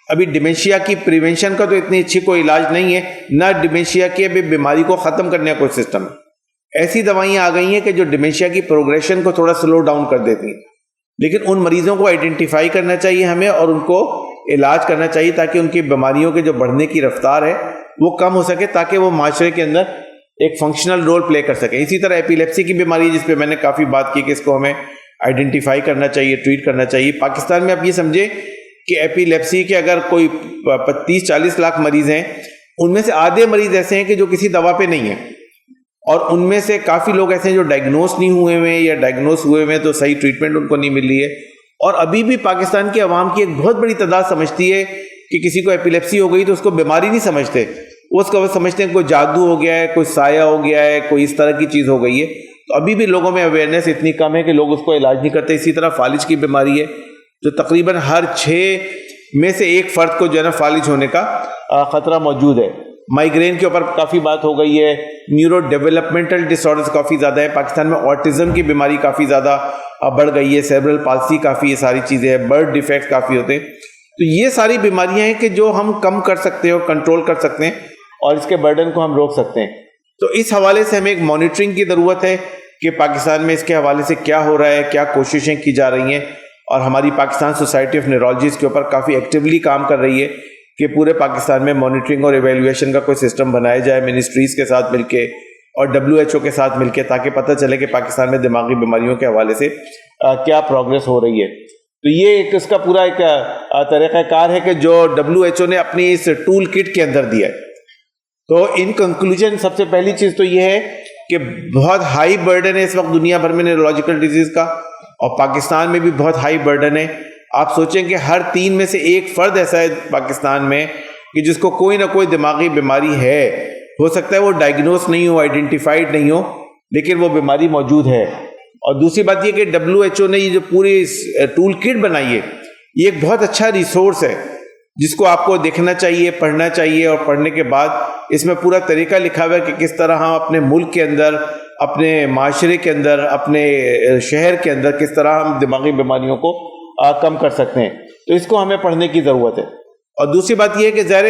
ابھی ڈیمینشیا کی پریونشن کا تو اتنی اچھی کوئی علاج نہیں ہے، نہ ڈیمینشیا کی ابھی بیماری کو ختم کرنے کا کوئی سسٹم ہے. ایسی دوائیاں آ گئی ہیں کہ جو ڈیمینشیا کی پروگریشن کو تھوڑا سلو ڈاؤن کر دیتی ہیں، لیکن ان مریضوں کو آئیڈینٹیفائی کرنا چاہیے ہمیں اور ان کو علاج کرنا چاہیے تاکہ ان کی بیماریوں کے جو بڑھنے کی رفتار ہے وہ کم ہو سکے، تاکہ وہ معاشرے کے اندر ایک فنکشنل رول پلے کر سکیں. اسی طرح ایپیلیپسی کی بیماری جس پہ میں نے کافی بات کی کہ اس کو ہمیں آئیڈینٹیفائی کرنا چاہیے، ٹریٹ کرنا چاہیے. پاکستان میں آپ یہ سمجھیں کہ ایپیلیپسی کے اگر کوئی 30-40 لاکھ مریض ہیں، ان میں سے آدھے مریض ایسے ہیں کہ جو کسی دوا پہ نہیں ہیں، اور ان میں سے کافی لوگ ایسے ہیں جو ڈائگنوز نہیں ہوئے ہوئے یا ڈائگنوز ہوئے ہوئے تو صحیح ٹریٹمنٹ ان کو نہیں مل رہی ہے. اور ابھی بھی پاکستان کی عوام کی ایک بہت بڑی تعداد سمجھتی ہے کہ کسی کو ایپیلیپسی ہو گئی تو اس کو بیماری نہیں سمجھتے، اس کو سمجھتے ہیں کوئی جادو ہو گیا ہے، کوئی سایہ ہو گیا ہے، کوئی اس طرح کی چیز ہو گئی ہے. تو ابھی بھی لوگوں میں اویئرنیس اتنی کم ہے کہ لوگ اس کو علاج نہیں کرتے. اسی طرح فالج کی بیماری ہے جو تقریباً ہر 6 میں سے ایک فرد کو جو ہے نا فالج ہونے کا خطرہ موجود ہے. مائیگرین کے اوپر کافی بات ہو گئی ہے. نیورو ڈیولپمنٹل ڈس آرڈرز کافی زیادہ ہے پاکستان میں. آٹزم کی بیماری کافی زیادہ بڑھ گئی ہے. سیریبرل پالسی کافی، یہ ساری چیزیں ہیں. برڈ ڈیفیکٹ کافی ہوتے ہیں. تو یہ ساری بیماریاں ہیں کہ جو ہم کم کر سکتے ہیں اور کنٹرول کر سکتے ہیں اور اس کے برڈن کو ہم روک سکتے ہیں. تو اس حوالے سے ہمیں ایک مانیٹرنگ کی ضرورت ہے کہ پاکستان میں اس کے حوالے سے کیا ہو رہا ہے، کیا کوششیں کی جا رہی ہیں. اور ہماری پاکستان سوسائٹی آف نیورولوجی اس کے اوپر کافی ایکٹیولی کام کر رہی ہے کہ پورے پاکستان میں مانیٹرنگ اور ایویلویشن کا کوئی سسٹم بنایا جائے منسٹریز کے ساتھ مل کے اور WHO کے ساتھ مل کے، تاکہ پتہ چلے کہ پاکستان میں دماغی بیماریوں کے حوالے سے کیا پروگریس ہو رہی ہے. تو یہ ایک اس کا پورا ایک طریقہ کار ہے کہ جو WHO نے اپنی اس ٹول کٹ کے اندر دیا ہے. تو ان کنکلوژن سب سے پہلی چیز تو یہ ہے کہ بہت ہائی برڈن ہے اس وقت دنیا بھر میں نیورولوجیکل ڈیزیز کا، اور پاکستان میں بھی بہت ہائی برڈن ہے. آپ سوچیں کہ ہر 3 میں سے ایک فرد ایسا ہے پاکستان میں کہ جس کو کوئی نہ کوئی دماغی بیماری ہے. ہو سکتا ہے وہ ڈائگنوز نہیں ہو، آئیڈینٹیفائڈ نہیں ہو، لیکن وہ بیماری موجود ہے. اور دوسری بات یہ کہ WHO نے یہ جو پوری ٹول کٹ بنائی ہے یہ ایک بہت اچھا ریسورس ہے جس کو آپ کو دیکھنا چاہیے, پڑھنا چاہیے, اور پڑھنے کے بعد اس میں پورا طریقہ لکھا ہوا ہے کہ کس طرح ہم اپنے ملک کے اندر, اپنے معاشرے کے اندر, اپنے شہر کے اندر کس طرح ہم دماغی بیماریوں کو کم کر سکتے ہیں. تو اس کو ہمیں پڑھنے کی ضرورت ہے. اور دوسری بات یہ ہے کہ ظاہر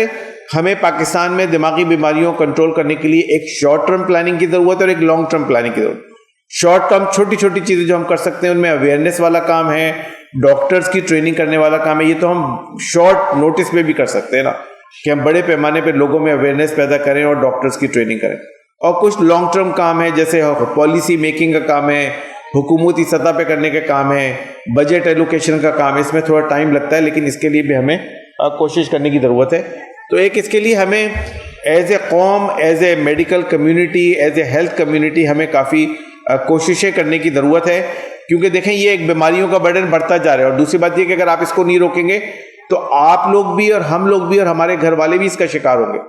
ہمیں پاکستان میں دماغی بیماریوں کو کنٹرول کرنے کے لیے ایک شارٹ ٹرم پلاننگ کی ضرورت ہے اور ایک لانگ ٹرم پلاننگ کی ضرورت ہے. شارٹ ٹرم چھوٹی چھوٹی چیزیں جو ہم کر سکتے ہیں ان میں اویئرنیس والا کام ہے, ڈاکٹرز کی ٹریننگ کرنے والا کام ہے. یہ تو ہم شارٹ نوٹس میں بھی کر سکتے ہیں نا کہ ہم بڑے پیمانے پہ لوگوں میں اویئرنیس پیدا کریں اور ڈاکٹرز کی ٹریننگ کریں. اور کچھ لانگ ٹرم کام ہے جیسے پالیسی میکنگ کا کام ہے, حکومتی سطح پہ کرنے کا کام ہے, بجٹ ایلوکیشن کا کام ہے. اس میں تھوڑا ٹائم لگتا ہے لیکن اس کے لیے بھی ہمیں کوشش کرنے کی ضرورت ہے. تو ایک اس کے لیے ہمیں ایز اے قوم, as a medical community, as a health community ہمیں کافی کوششیں کرنے کی ضرورت ہے, کیونکہ دیکھیں یہ ایک بیماریوں کا برڈن بڑھتا جا رہا ہے. اور دوسری بات یہ کہ اگر آپ اس کو نہیں روکیں گے تو آپ لوگ بھی اور ہم لوگ بھی اور ہمارے گھر والے بھی اس کا شکار ہوں گے.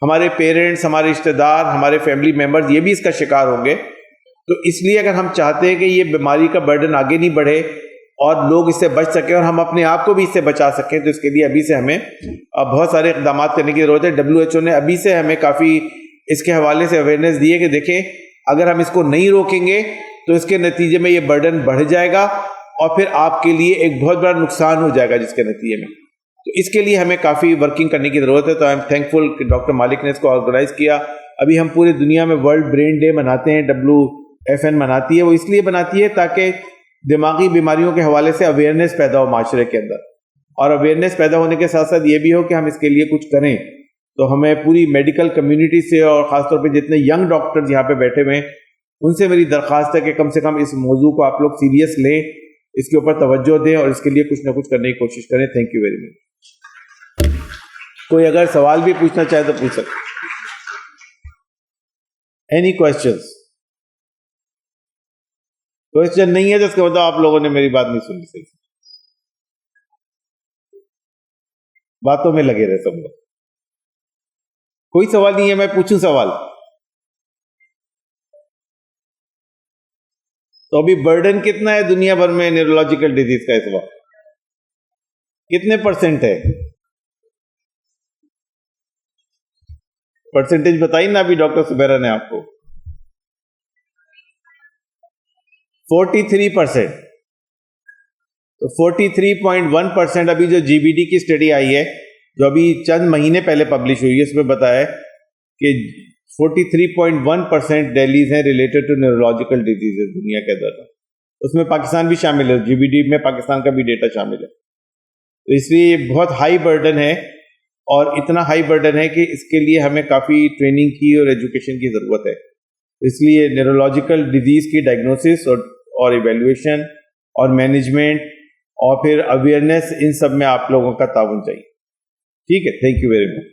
ہمارے پیرنٹس, ہمارے رشتہ دار, ہمارے فیملی ممبرز یہ بھی اس کا شکار ہوں گے. تو اس لیے اگر ہم چاہتے ہیں کہ یہ بیماری کا برڈن آگے نہیں بڑھے اور لوگ اس سے بچ سکیں اور ہم اپنے آپ کو بھی اس سے بچا سکیں, تو اس کے لیے ابھی سے ہمیں بہت سارے اقدامات کرنے کی ضرورت ہے. WHO نے ابھی سے ہمیں کافی اس کے حوالے سے اویئرنیس دی ہے کہ دیکھیں اگر ہم اس کو نہیں روکیں گے تو اس کے نتیجے میں یہ برڈن بڑھ جائے گا اور پھر آپ کے لیے ایک بہت بڑا نقصان ہو جائے گا جس کے نتیجے میں. تو اس کے لیے ہمیں کافی ورکنگ کرنے کی ضرورت ہے. تو آئی ایم تھینک فل کہ ڈاکٹر مالک نے اس کو آرگنائز کیا. ابھی ہم پوری دنیا میں ورلڈ برین ڈے مناتے ہیں, WFN مناتی ہے. وہ اس لیے مناتی ہے تاکہ دماغی بیماریوں کے حوالے سے اویئرنیس پیدا ہو معاشرے کے اندر, اور اویئرنیس پیدا ہونے کے ساتھ ساتھ یہ بھی ہو کہ ہم اس کے لیے کچھ کریں. تو ہمیں پوری میڈیکل کمیونٹی سے اور خاص طور پہ جتنے ینگ ڈاکٹر یہاں پہ بیٹھے ہوئے ہیں ان سے میری درخواست ہے کہ کم سے کم اس موضوع کو آپ لوگ سیریس لیں, اس کے اوپر توجہ دیں اور اس کے لیے کچھ نہ کچھ کرنے کی کوشش کریں. Thank you very much. کوئی اگر سوال بھی پوچھنا چاہے تو پوچھ سکتے. Any questions? کوشچن نہیں ہے تو اس کا مطلب آپ لوگوں نے میری بات نہیں سنی صحیح. باتوں میں لگے رہے سب لوگ. کوئی سوال نہیں ہے, میں پوچھوں سوال؟ تو ابھی برڈن کتنا ہے دنیا بھر میں نیورولوجیکل ڈیزیز کا اس وقت؟ کتنے پرسنٹ ہے؟ پرسنٹیج بتائی نا ابھی ڈاکٹر سمیرا نے آپ کو. 43%. تو 43.1% ابھی جو GBD کی اسٹڈی آئی ہے جو ابھی چند مہینے پہلے پبلش ہوئی ہے اس میں بتایا کہ 43.1% ڈیلیز ہیں ریلیٹڈ ٹو نیورولوجیکل ڈیزیز دنیا کے اندر. اس میں پاکستان بھی شامل ہے, GBD میں پاکستان کا بھی ڈیٹا شامل ہے. تو اس لیے یہ بہت ہائی برڈن ہے, اور اتنا ہائی برڈن ہے کہ اس کے لیے ہمیں کافی ٹریننگ کی اور ایجوکیشن کی ضرورت ہے. اس لیے نیورولوجیکل ڈیزیز کی ڈائگنوسس اور ایویلویشن اور مینجمنٹ اور پھر اویئرنیس, ان سب میں آپ لوگوں کا تعاون چاہیے. ٹھیک ہے, thank you very much.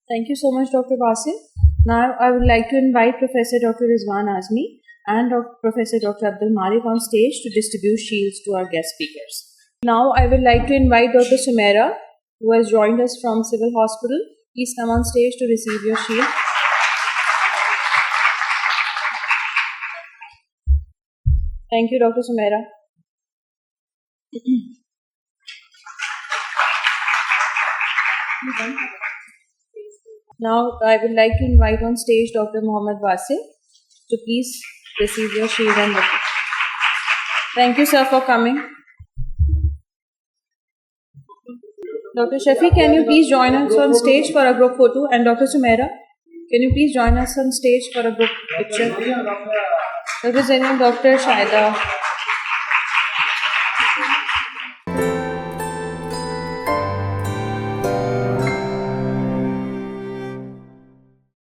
Thank you so much, Dr. Basit. Now, I would like to invite Professor Dr. Rizwan Azmi and Professor Dr. Abdul Malik on stage to distribute shields to our guest speakers. Now, I would like to invite Dr. Sumaira, who has joined us from Civil Hospital. Please come on stage to receive your shield. Thank you, Dr. Sumaira. Now, I would like to invite on stage Dr. Mohammad Wasim to please receive your shield and medal. Thank you, sir, for coming. Dr. Shafi, can you please join us on stage for a group photo? And Dr. Sumaira, can you please join us on stage for a group picture? Dr. Zainab, Dr. Shaida.